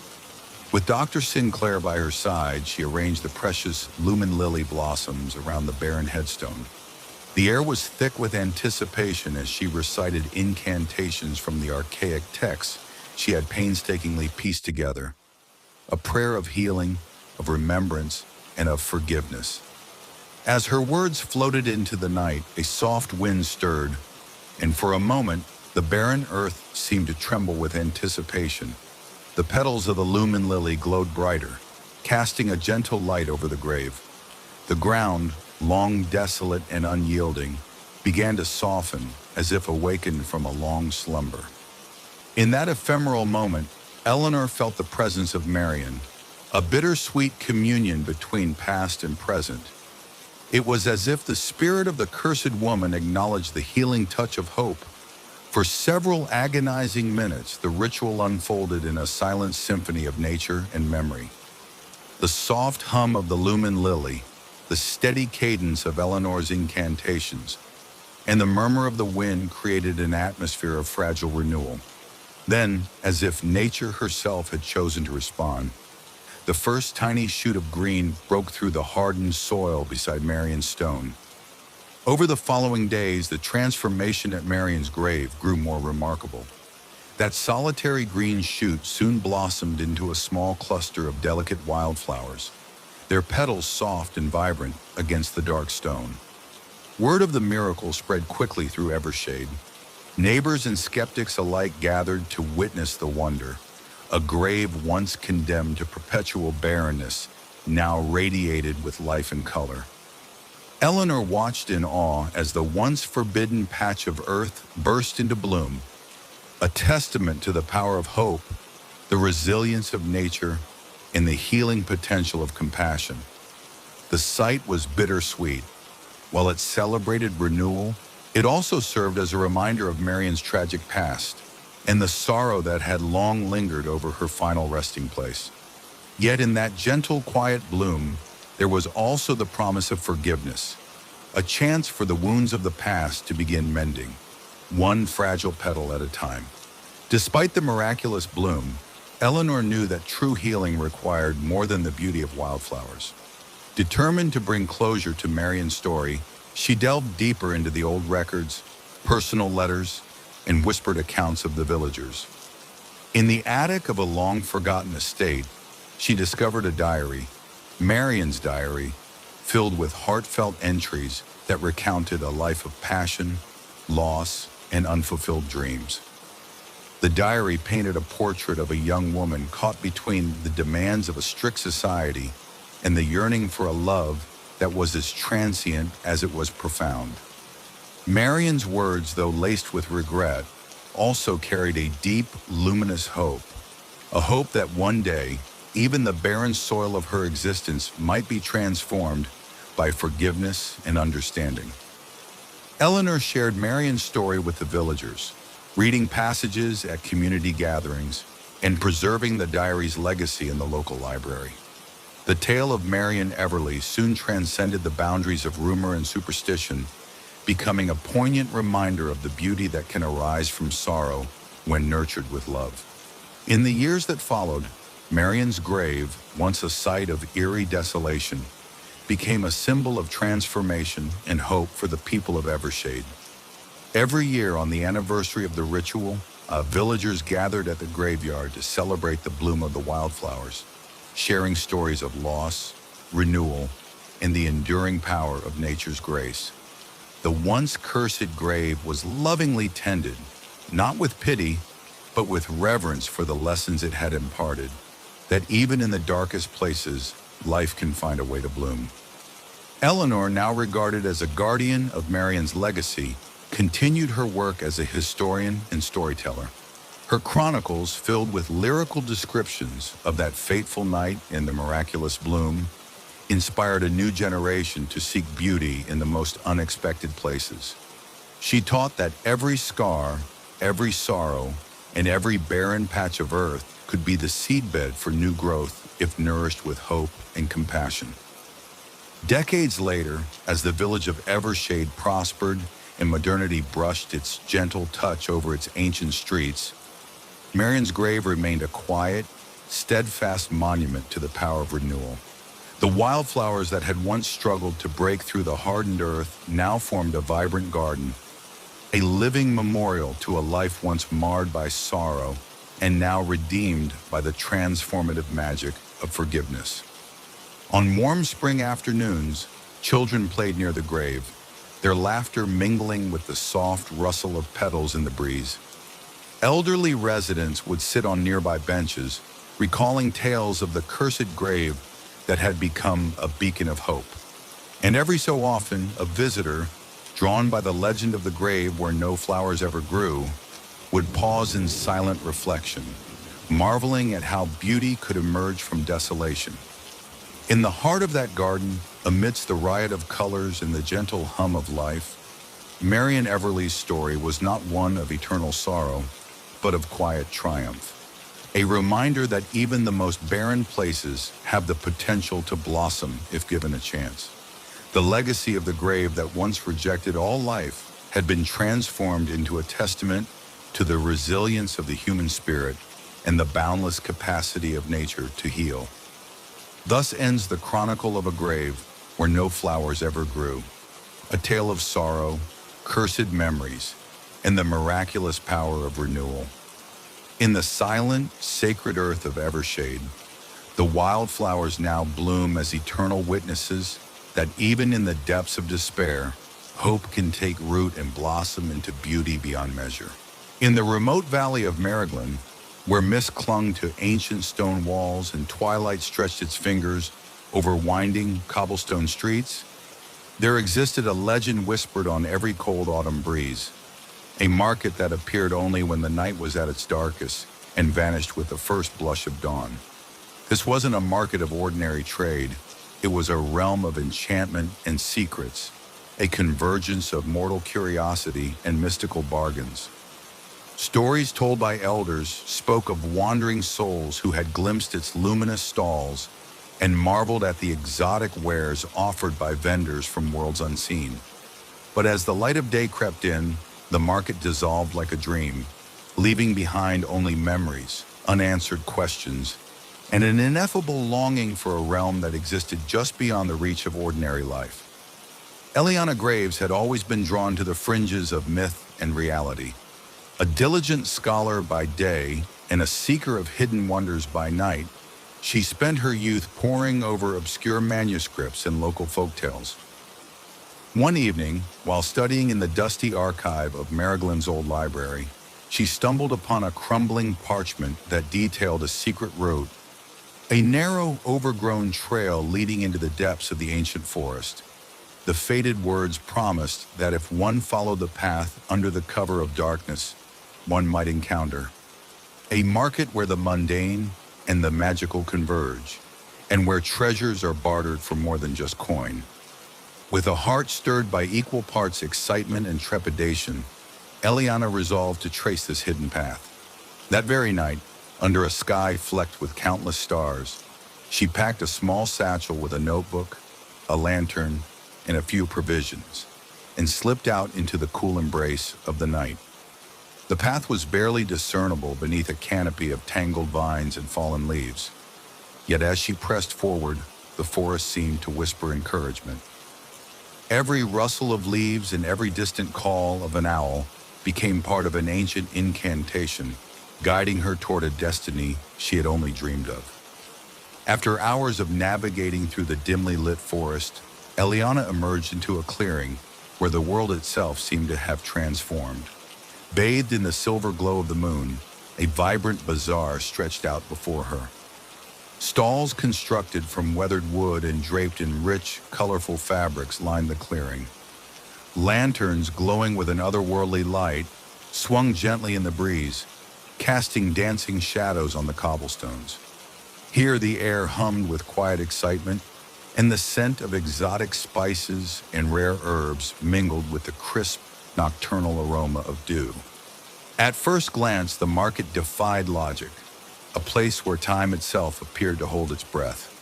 With Dr. Sinclair by her side, she arranged the precious lumen lily blossoms around the barren headstone. The air was thick with anticipation as she recited incantations from the archaic texts she had painstakingly pieced together. A prayer of healing, of remembrance, and of forgiveness. As her words floated into the night, a soft wind stirred, and for a moment, the barren earth seemed to tremble with anticipation. The petals of the lumen lily glowed brighter, casting a gentle light over the grave. The ground, long desolate and unyielding, began to soften as if awakened from a long slumber. In that ephemeral moment, Eleanor felt the presence of Marion, a bittersweet communion between past and present. It was as if the spirit of the cursed woman acknowledged the healing touch of hope. For several agonizing minutes, the ritual unfolded in a silent symphony of nature and memory. The soft hum of the lumen lily, the steady cadence of Eleanor's incantations, and the murmur of the wind created an atmosphere of fragile renewal. Then, as if nature herself had chosen to respond, the first tiny shoot of green broke through the hardened soil beside Marion's stone. Over the following days, the transformation at Marion's grave grew more remarkable. That solitary green shoot soon blossomed into a small cluster of delicate wildflowers, their petals soft and vibrant against the dark stone. Word of the miracle spread quickly through Evershade. Neighbors and skeptics alike gathered to witness the wonder. A grave once condemned to perpetual barrenness now radiated with life and color. Eleanor watched in awe as the once forbidden patch of earth burst into bloom, a testament to the power of hope, the resilience of nature, and the healing potential of compassion. The sight was bittersweet. While it celebrated renewal, it also served as a reminder of Marion's tragic past and the sorrow that had long lingered over her final resting place. Yet in that gentle, quiet bloom, there was also the promise of forgiveness, a chance for the wounds of the past to begin mending, one fragile petal at a time. Despite the miraculous bloom, Eleanor knew that true healing required more than the beauty of wildflowers. Determined to bring closure to Marion's story, she delved deeper into the old records, personal letters, and whispered accounts of the villagers. In the attic of a long-forgotten estate, she discovered a diary, Marion's diary, filled with heartfelt entries that recounted a life of passion, loss, and unfulfilled dreams. The diary painted a portrait of a young woman caught between the demands of a strict society and the yearning for a love that was as transient as it was profound. Marion's words, though laced with regret, also carried a deep, luminous hope, a hope that one day, even the barren soil of her existence might be transformed by forgiveness and understanding. Eleanor shared Marion's story with the villagers, reading passages at community gatherings and preserving the diary's legacy in the local library. The tale of Marion Everly soon transcended the boundaries of rumor and superstition, becoming a poignant reminder of the beauty that can arise from sorrow when nurtured with love. In the years that followed, Marion's grave, once a site of eerie desolation, became a symbol of transformation and hope for the people of Evershade. Every year on the anniversary of the ritual, villagers gathered at the graveyard to celebrate the bloom of the wildflowers, sharing stories of loss, renewal, and the enduring power of nature's grace. The once cursed grave was lovingly tended, not with pity, but with reverence for the lessons it had imparted, that even in the darkest places, life can find a way to bloom. Eleanor, now regarded as a guardian of Marion's legacy, continued her work as a historian and storyteller. Her chronicles, filled with lyrical descriptions of that fateful night in the miraculous bloom, inspired a new generation to seek beauty in the most unexpected places. She taught that every scar, every sorrow, and every barren patch of earth could be the seedbed for new growth if nourished with hope and compassion. Decades later, as the village of Evershade prospered and modernity brushed its gentle touch over its ancient streets, Marion's grave remained a quiet, steadfast monument to the power of renewal. The wildflowers that had once struggled to break through the hardened earth now formed a vibrant garden, a living memorial to a life once marred by sorrow and now redeemed by the transformative magic of forgiveness. On warm spring afternoons, children played near the grave, their laughter mingling with the soft rustle of petals in the breeze. Elderly residents would sit on nearby benches, recalling tales of the cursed grave that had become a beacon of hope. And every so often, a visitor, drawn by the legend of the grave where no flowers ever grew, would pause in silent reflection, marveling at how beauty could emerge from desolation. In the heart of that garden, amidst the riot of colors and the gentle hum of life, Marion Everly's story was not one of eternal sorrow, but of quiet triumph. A reminder that even the most barren places have the potential to blossom if given a chance. The legacy of the grave that once rejected all life had been transformed into a testament to the resilience of the human spirit and the boundless capacity of nature to heal. Thus ends the chronicle of a grave where no flowers ever grew, a tale of sorrow, cursed memories, and the miraculous power of renewal. In the silent, sacred earth of Evershade, the wildflowers now bloom as eternal witnesses that even in the depths of despair, hope can take root and blossom into beauty beyond measure. In the remote valley of Maryland, where mist clung to ancient stone walls and twilight stretched its fingers over winding cobblestone streets, there existed a legend whispered on every cold autumn breeze, a market that appeared only when the night was at its darkest and vanished with the first blush of dawn. This wasn't a market of ordinary trade. It was a realm of enchantment and secrets, a convergence of mortal curiosity and mystical bargains. Stories told by elders spoke of wandering souls who had glimpsed its luminous stalls and marveled at the exotic wares offered by vendors from worlds unseen. But as the light of day crept in, the market dissolved like a dream, leaving behind only memories, unanswered questions, and an ineffable longing for a realm that existed just beyond the reach of ordinary life. Eliana Graves had always been drawn to the fringes of myth and reality. A diligent scholar by day and a seeker of hidden wonders by night, she spent her youth poring over obscure manuscripts and local folktales. One evening, while studying in the dusty archive of Maryland's old library, she stumbled upon a crumbling parchment that detailed a secret road, a narrow, overgrown trail leading into the depths of the ancient forest. The faded words promised that if one followed the path under the cover of darkness, one might encounter a market where the mundane and the magical converge, and where treasures are bartered for more than just coin. With a heart stirred by equal parts excitement and trepidation, Eliana resolved to trace this hidden path. That very night, under a sky flecked with countless stars, she packed a small satchel with a notebook, a lantern, and a few provisions, and slipped out into the cool embrace of the night. The path was barely discernible beneath a canopy of tangled vines and fallen leaves. Yet as she pressed forward, the forest seemed to whisper encouragement. Every rustle of leaves and every distant call of an owl became part of an ancient incantation, guiding her toward a destiny she had only dreamed of. After hours of navigating through the dimly lit forest, Eliana emerged into a clearing where the world itself seemed to have transformed. Bathed in the silver glow of the moon, a vibrant bazaar stretched out before her. Stalls constructed from weathered wood and draped in rich, colorful fabrics lined the clearing. Lanterns glowing with an otherworldly light swung gently in the breeze, casting dancing shadows on the cobblestones. Here the air hummed with quiet excitement, and the scent of exotic spices and rare herbs mingled with the crisp, nocturnal aroma of dew. At first glance, the market defied logic, a place where time itself appeared to hold its breath.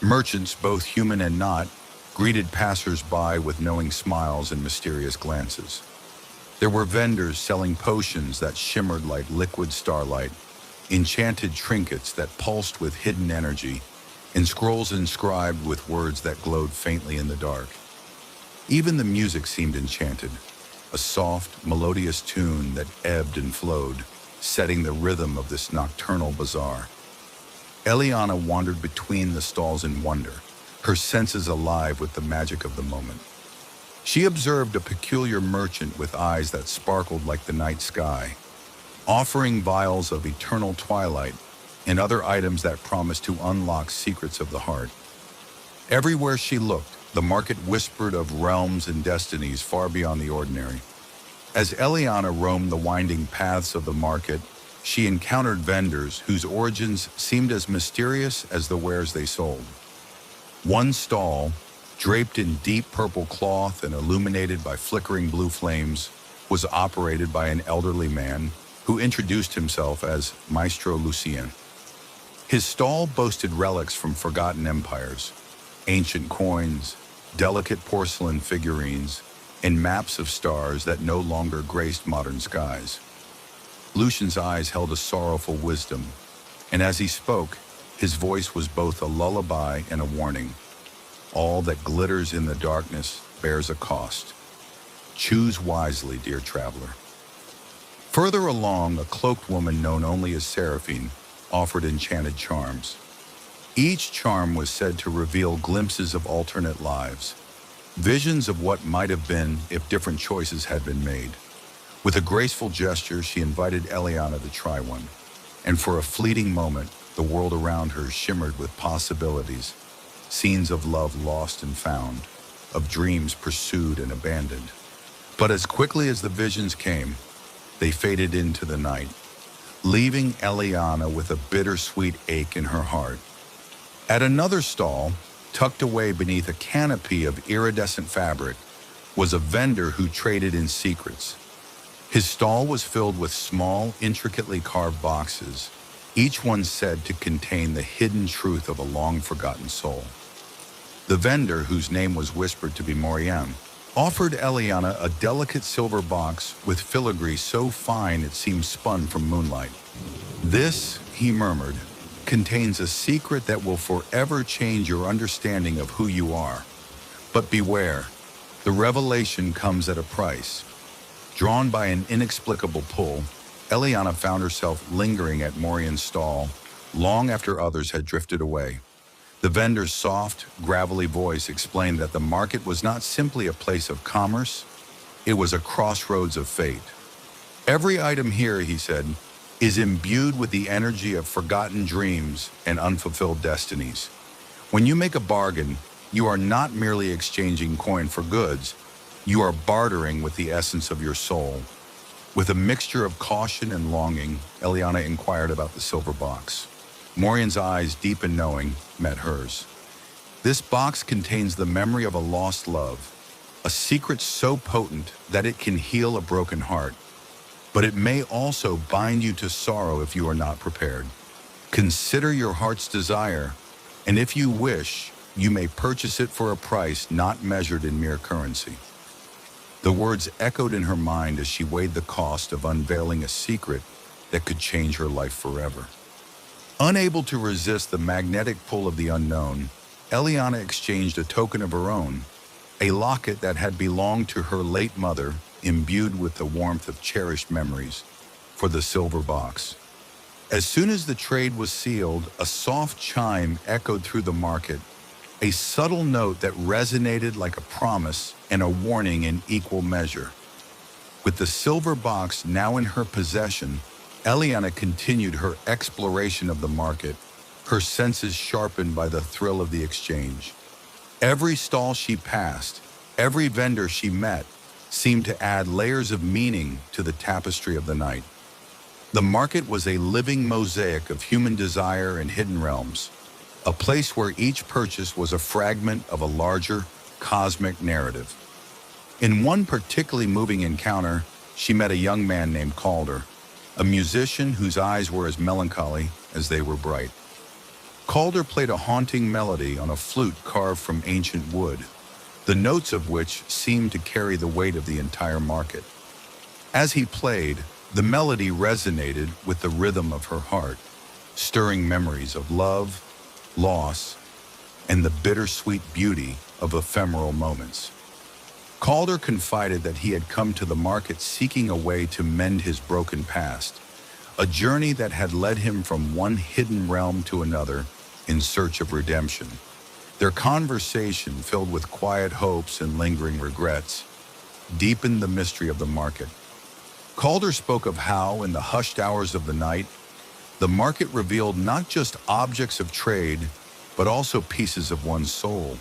Merchants, both human and not, greeted passers-by with knowing smiles and mysterious glances. There were vendors selling potions that shimmered like liquid starlight, enchanted trinkets that pulsed with hidden energy, and scrolls inscribed with words that glowed faintly in the dark. Even the music seemed enchanted, a soft, melodious tune that ebbed and flowed, setting the rhythm of this nocturnal bazaar. Eliana wandered between the stalls in wonder, her senses alive with the magic of the moment. She observed a peculiar merchant with eyes that sparkled like the night sky, offering vials of eternal twilight and other items that promised to unlock secrets of the heart. Everywhere she looked, the market whispered of realms and destinies far beyond the ordinary. As Eliana roamed the winding paths of the market, she encountered vendors whose origins seemed as mysterious as the wares they sold. One stall, draped in deep purple cloth and illuminated by flickering blue flames, was operated by an elderly man who introduced himself as Maestro Lucien. His stall boasted relics from forgotten empires, ancient coins, delicate porcelain figurines, and maps of stars that no longer graced modern skies. Lucian's eyes held a sorrowful wisdom, and as he spoke, his voice was both a lullaby and a warning. All that glitters in the darkness bears a cost. Choose wisely, dear traveler. Further along, a cloaked woman known only as Seraphine offered enchanted charms. Each charm was said to reveal glimpses of alternate lives, visions of what might have been if different choices had been made. With a graceful gesture, she invited Eliana to try one, and for a fleeting moment, the world around her shimmered with possibilities, scenes of love lost and found, of dreams pursued and abandoned. But as quickly as the visions came, they faded into the night, leaving Eliana with a bittersweet ache in her heart. At another stall, tucked away beneath a canopy of iridescent fabric, was a vendor who traded in secrets. His stall was filled with small, intricately carved boxes, each one said to contain the hidden truth of a long-forgotten soul. The vendor, whose name was whispered to be Moriam, offered Eliana a delicate silver box with filigree so fine it seemed spun from moonlight. "This," he murmured, "contains a secret that will forever change your understanding of who you are. But beware, the revelation comes at a price." Drawn by an inexplicable pull, Eliana found herself lingering at Morian's stall long after others had drifted away. The vendor's soft, gravelly voice explained that the market was not simply a place of commerce, it was a crossroads of fate. "Every item here," he said, "is imbued with the energy of forgotten dreams and unfulfilled destinies. When you make a bargain, you are not merely exchanging coin for goods, you are bartering with the essence of your soul." With a mixture of caution and longing, Eliana inquired about the silver box. Morian's eyes, deep in knowing, met hers. "This box contains the memory of a lost love, a secret so potent that it can heal a broken heart. But it may also bind you to sorrow if you are not prepared. Consider your heart's desire, and if you wish, you may purchase it for a price not measured in mere currency." The words echoed in her mind as she weighed the cost of unveiling a secret that could change her life forever. Unable to resist the magnetic pull of the unknown, Eliana exchanged a token of her own, a locket that had belonged to her late mother, imbued with the warmth of cherished memories, for the silver box. As soon as the trade was sealed, a soft chime echoed through the market, a subtle note that resonated like a promise and a warning in equal measure. With the silver box now in her possession, Eliana continued her exploration of the market, her senses sharpened by the thrill of the exchange. Every stall she passed, every vendor she met, seemed to add layers of meaning to the tapestry of the night. The market was a living mosaic of human desire and hidden realms, a place where each purchase was a fragment of a larger, cosmic narrative. In one particularly moving encounter, she met a young man named Calder, a musician whose eyes were as melancholy as they were bright. Calder played a haunting melody on a flute carved from ancient wood, the notes of which seemed to carry the weight of the entire market. As he played, the melody resonated with the rhythm of her heart, stirring memories of love, loss, and the bittersweet beauty of ephemeral moments. Calder confided that he had come to the market seeking a way to mend his broken past, a journey that had led him from one hidden realm to another in search of redemption. Their conversation, filled with quiet hopes and lingering regrets, deepened the mystery of the market. Calder spoke of how, in the hushed hours of the night, the market revealed not just objects of trade, but also pieces of one's soul,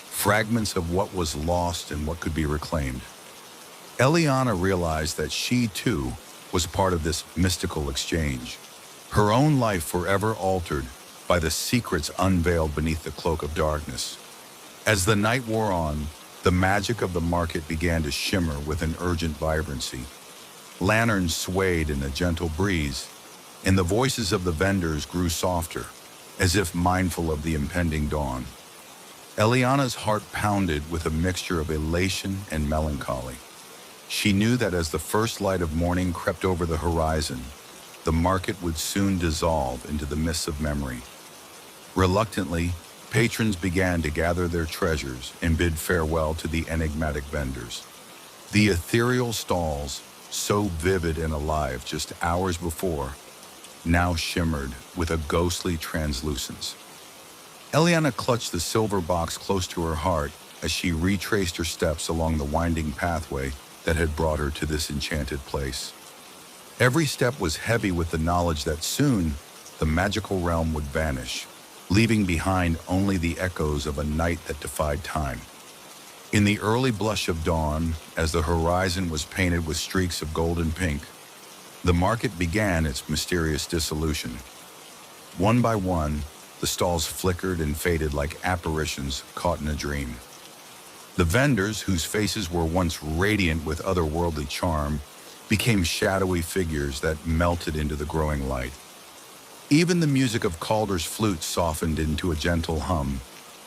fragments of what was lost and what could be reclaimed. Eliana realized that she, too, was part of this mystical exchange, her own life forever altered by the secrets unveiled beneath the cloak of darkness. As the night wore on, the magic of the market began to shimmer with an urgent vibrancy. Lanterns swayed in a gentle breeze, and the voices of the vendors grew softer, as if mindful of the impending dawn. Eliana's heart pounded with a mixture of elation and melancholy. She knew that as the first light of morning crept over the horizon, the market would soon dissolve into the mists of memory. Reluctantly, patrons began to gather their treasures and bid farewell to the enigmatic vendors. The ethereal stalls, so vivid and alive just hours before, now shimmered with a ghostly translucence. Eliana clutched the silver box close to her heart as she retraced her steps along the winding pathway that had brought her to this enchanted place. Every step was heavy with the knowledge that soon the magical realm would vanish, leaving behind only the echoes of a night that defied time. In the early blush of dawn, as the horizon was painted with streaks of gold and pink, the market began its mysterious dissolution. One by one, the stalls flickered and faded like apparitions caught in a dream. The vendors, whose faces were once radiant with otherworldly charm, became shadowy figures that melted into the growing light. Even the music of Calder's flute softened into a gentle hum,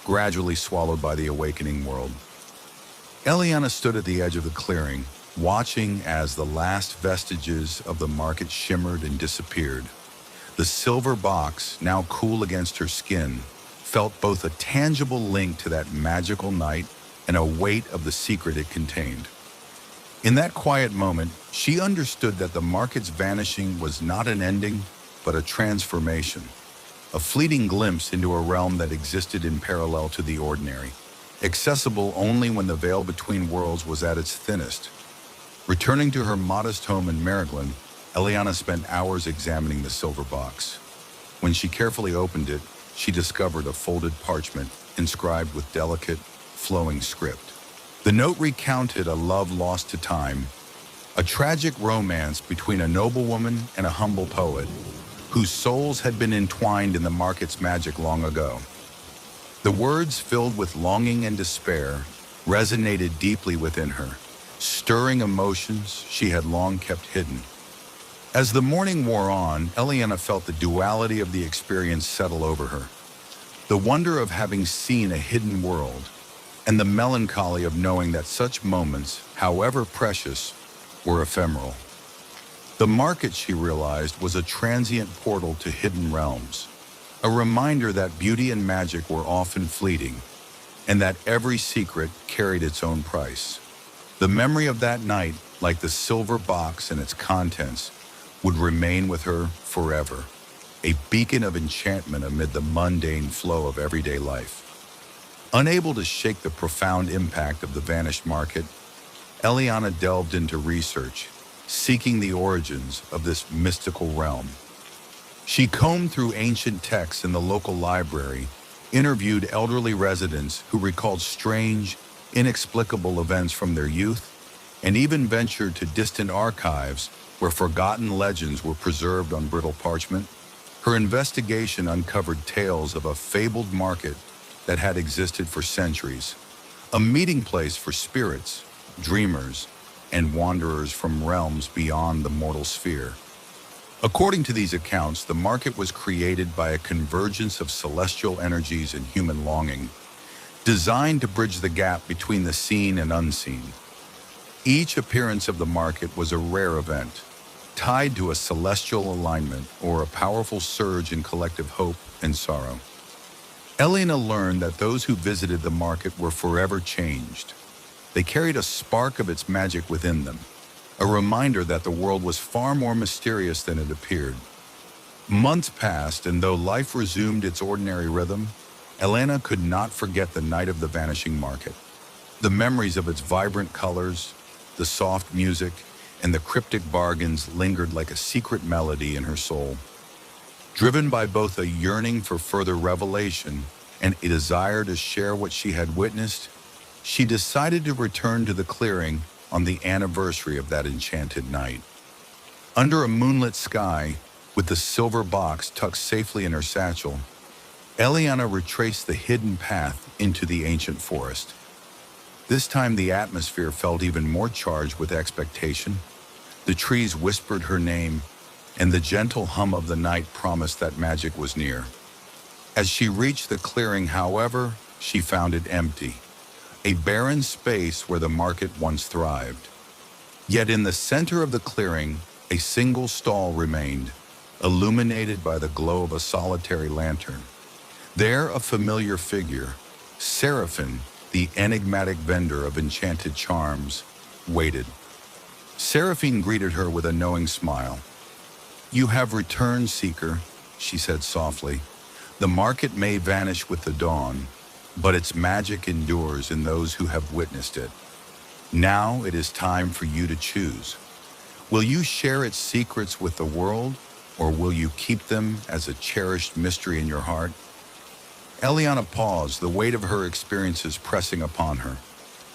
gradually swallowed by the awakening world. Eliana stood at the edge of the clearing, watching as the last vestiges of the market shimmered and disappeared. The silver box, now cool against her skin, felt both a tangible link to that magical night and a weight of the secret it contained. In that quiet moment, she understood that the market's vanishing was not an ending, but a transformation, a fleeting glimpse into a realm that existed in parallel to the ordinary, accessible only when the veil between worlds was at its thinnest. Returning to her modest home in Maryland, Eliana spent hours examining the silver box. When she carefully opened it, she discovered a folded parchment inscribed with delicate, flowing script. The note recounted a love lost to time, a tragic romance between a noblewoman and a humble poet, whose souls had been entwined in the market's magic long ago. The words, filled with longing and despair, resonated deeply within her, stirring emotions she had long kept hidden. As the morning wore on, Eliana felt the duality of the experience settle over her. The wonder of having seen a hidden world, and the melancholy of knowing that such moments, however precious, were ephemeral. The market, she realized, was a transient portal to hidden realms, a reminder that beauty and magic were often fleeting, and that every secret carried its own price. The memory of that night, like the silver box and its contents, would remain with her forever, a beacon of enchantment amid the mundane flow of everyday life. Unable to shake the profound impact of the vanished market, Eliana delved into research, seeking the origins of this mystical realm. She combed through ancient texts in the local library, interviewed elderly residents who recalled strange, inexplicable events from their youth, and even ventured to distant archives where forgotten legends were preserved on brittle parchment. Her investigation uncovered tales of a fabled market that had existed for centuries, a meeting place for spirits, dreamers, and wanderers from realms beyond the mortal sphere. According to these accounts, the market was created by a convergence of celestial energies and human longing, designed to bridge the gap between the seen and unseen. Each appearance of the market was a rare event, tied to a celestial alignment or a powerful surge in collective hope and sorrow. Elena learned that those who visited the market were forever changed. They carried a spark of its magic within them, a reminder that the world was far more mysterious than it appeared. Months passed, and though life resumed its ordinary rhythm, Elena could not forget the night of the vanishing market. The memories of its vibrant colors, the soft music, and the cryptic bargains lingered like a secret melody in her soul. Driven by both a yearning for further revelation and a desire to share what she had witnessed, she decided to return to the clearing on the anniversary of that enchanted night. Under a moonlit sky, with the silver box tucked safely in her satchel, Eliana retraced the hidden path into the ancient forest. This time the atmosphere felt even more charged with expectation. The trees whispered her name, and the gentle hum of the night promised that magic was near. As she reached the clearing, however, she found it empty, a barren space where the market once thrived. Yet in the center of the clearing, a single stall remained, illuminated by the glow of a solitary lantern. There, a familiar figure, Seraphin, the enigmatic vendor of enchanted charms, waited. Seraphine greeted her with a knowing smile. "You have returned, Seeker," she said softly. "The market may vanish with the dawn, but its magic endures in those who have witnessed it. Now it is time for you to choose. Will you share its secrets with the world, or will you keep them as a cherished mystery in your heart?" Eliana paused, the weight of her experiences pressing upon her.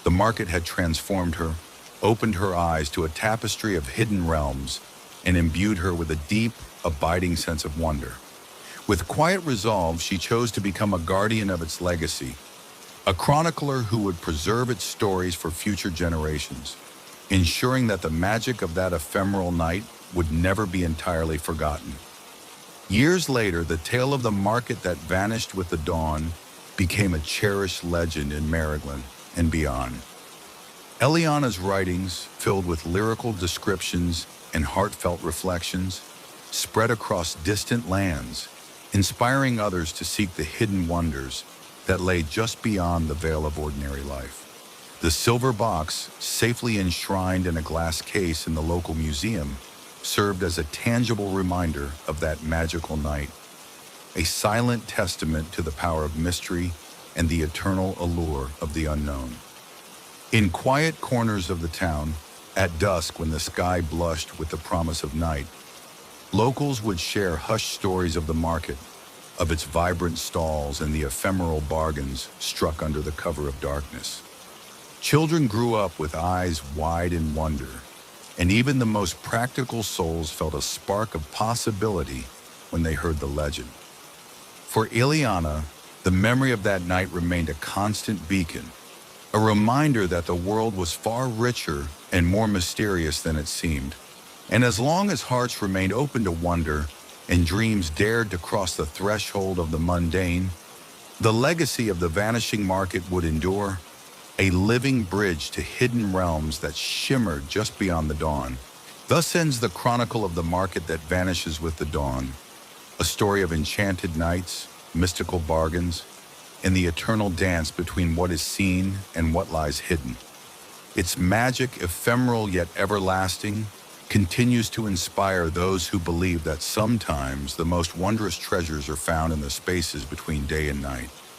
The market had transformed her, opened her eyes to a tapestry of hidden realms, and imbued her with a deep, abiding sense of wonder. With quiet resolve, she chose to become a guardian of its legacy, a chronicler who would preserve its stories for future generations, ensuring that the magic of that ephemeral night would never be entirely forgotten. Years later, the tale of the market that vanished with the dawn became a cherished legend in Maryland and beyond. Eliana's writings, filled with lyrical descriptions and heartfelt reflections, spread across distant lands, inspiring others to seek the hidden wonders that lay just beyond the veil of ordinary life. The silver box, safely enshrined in a glass case in the local museum, served as a tangible reminder of that magical night, a silent testament to the power of mystery and the eternal allure of the unknown. In quiet corners of the town, at dusk when the sky blushed with the promise of night, locals would share hushed stories of the market, of its vibrant stalls and the ephemeral bargains struck under the cover of darkness. Children grew up with eyes wide in wonder, and even the most practical souls felt a spark of possibility when they heard the legend. For Ileana, the memory of that night remained a constant beacon, a reminder that the world was far richer and more mysterious than it seemed. And as long as hearts remained open to wonder and dreams dared to cross the threshold of the mundane, the legacy of the vanishing market would endure, a living bridge to hidden realms that shimmered just beyond the dawn. Thus ends the chronicle of the market that vanishes with the dawn, a story of enchanted nights, mystical bargains, and the eternal dance between what is seen and what lies hidden. Its magic, ephemeral yet everlasting, continues to inspire those who believe that sometimes the most wondrous treasures are found in the spaces between day and night.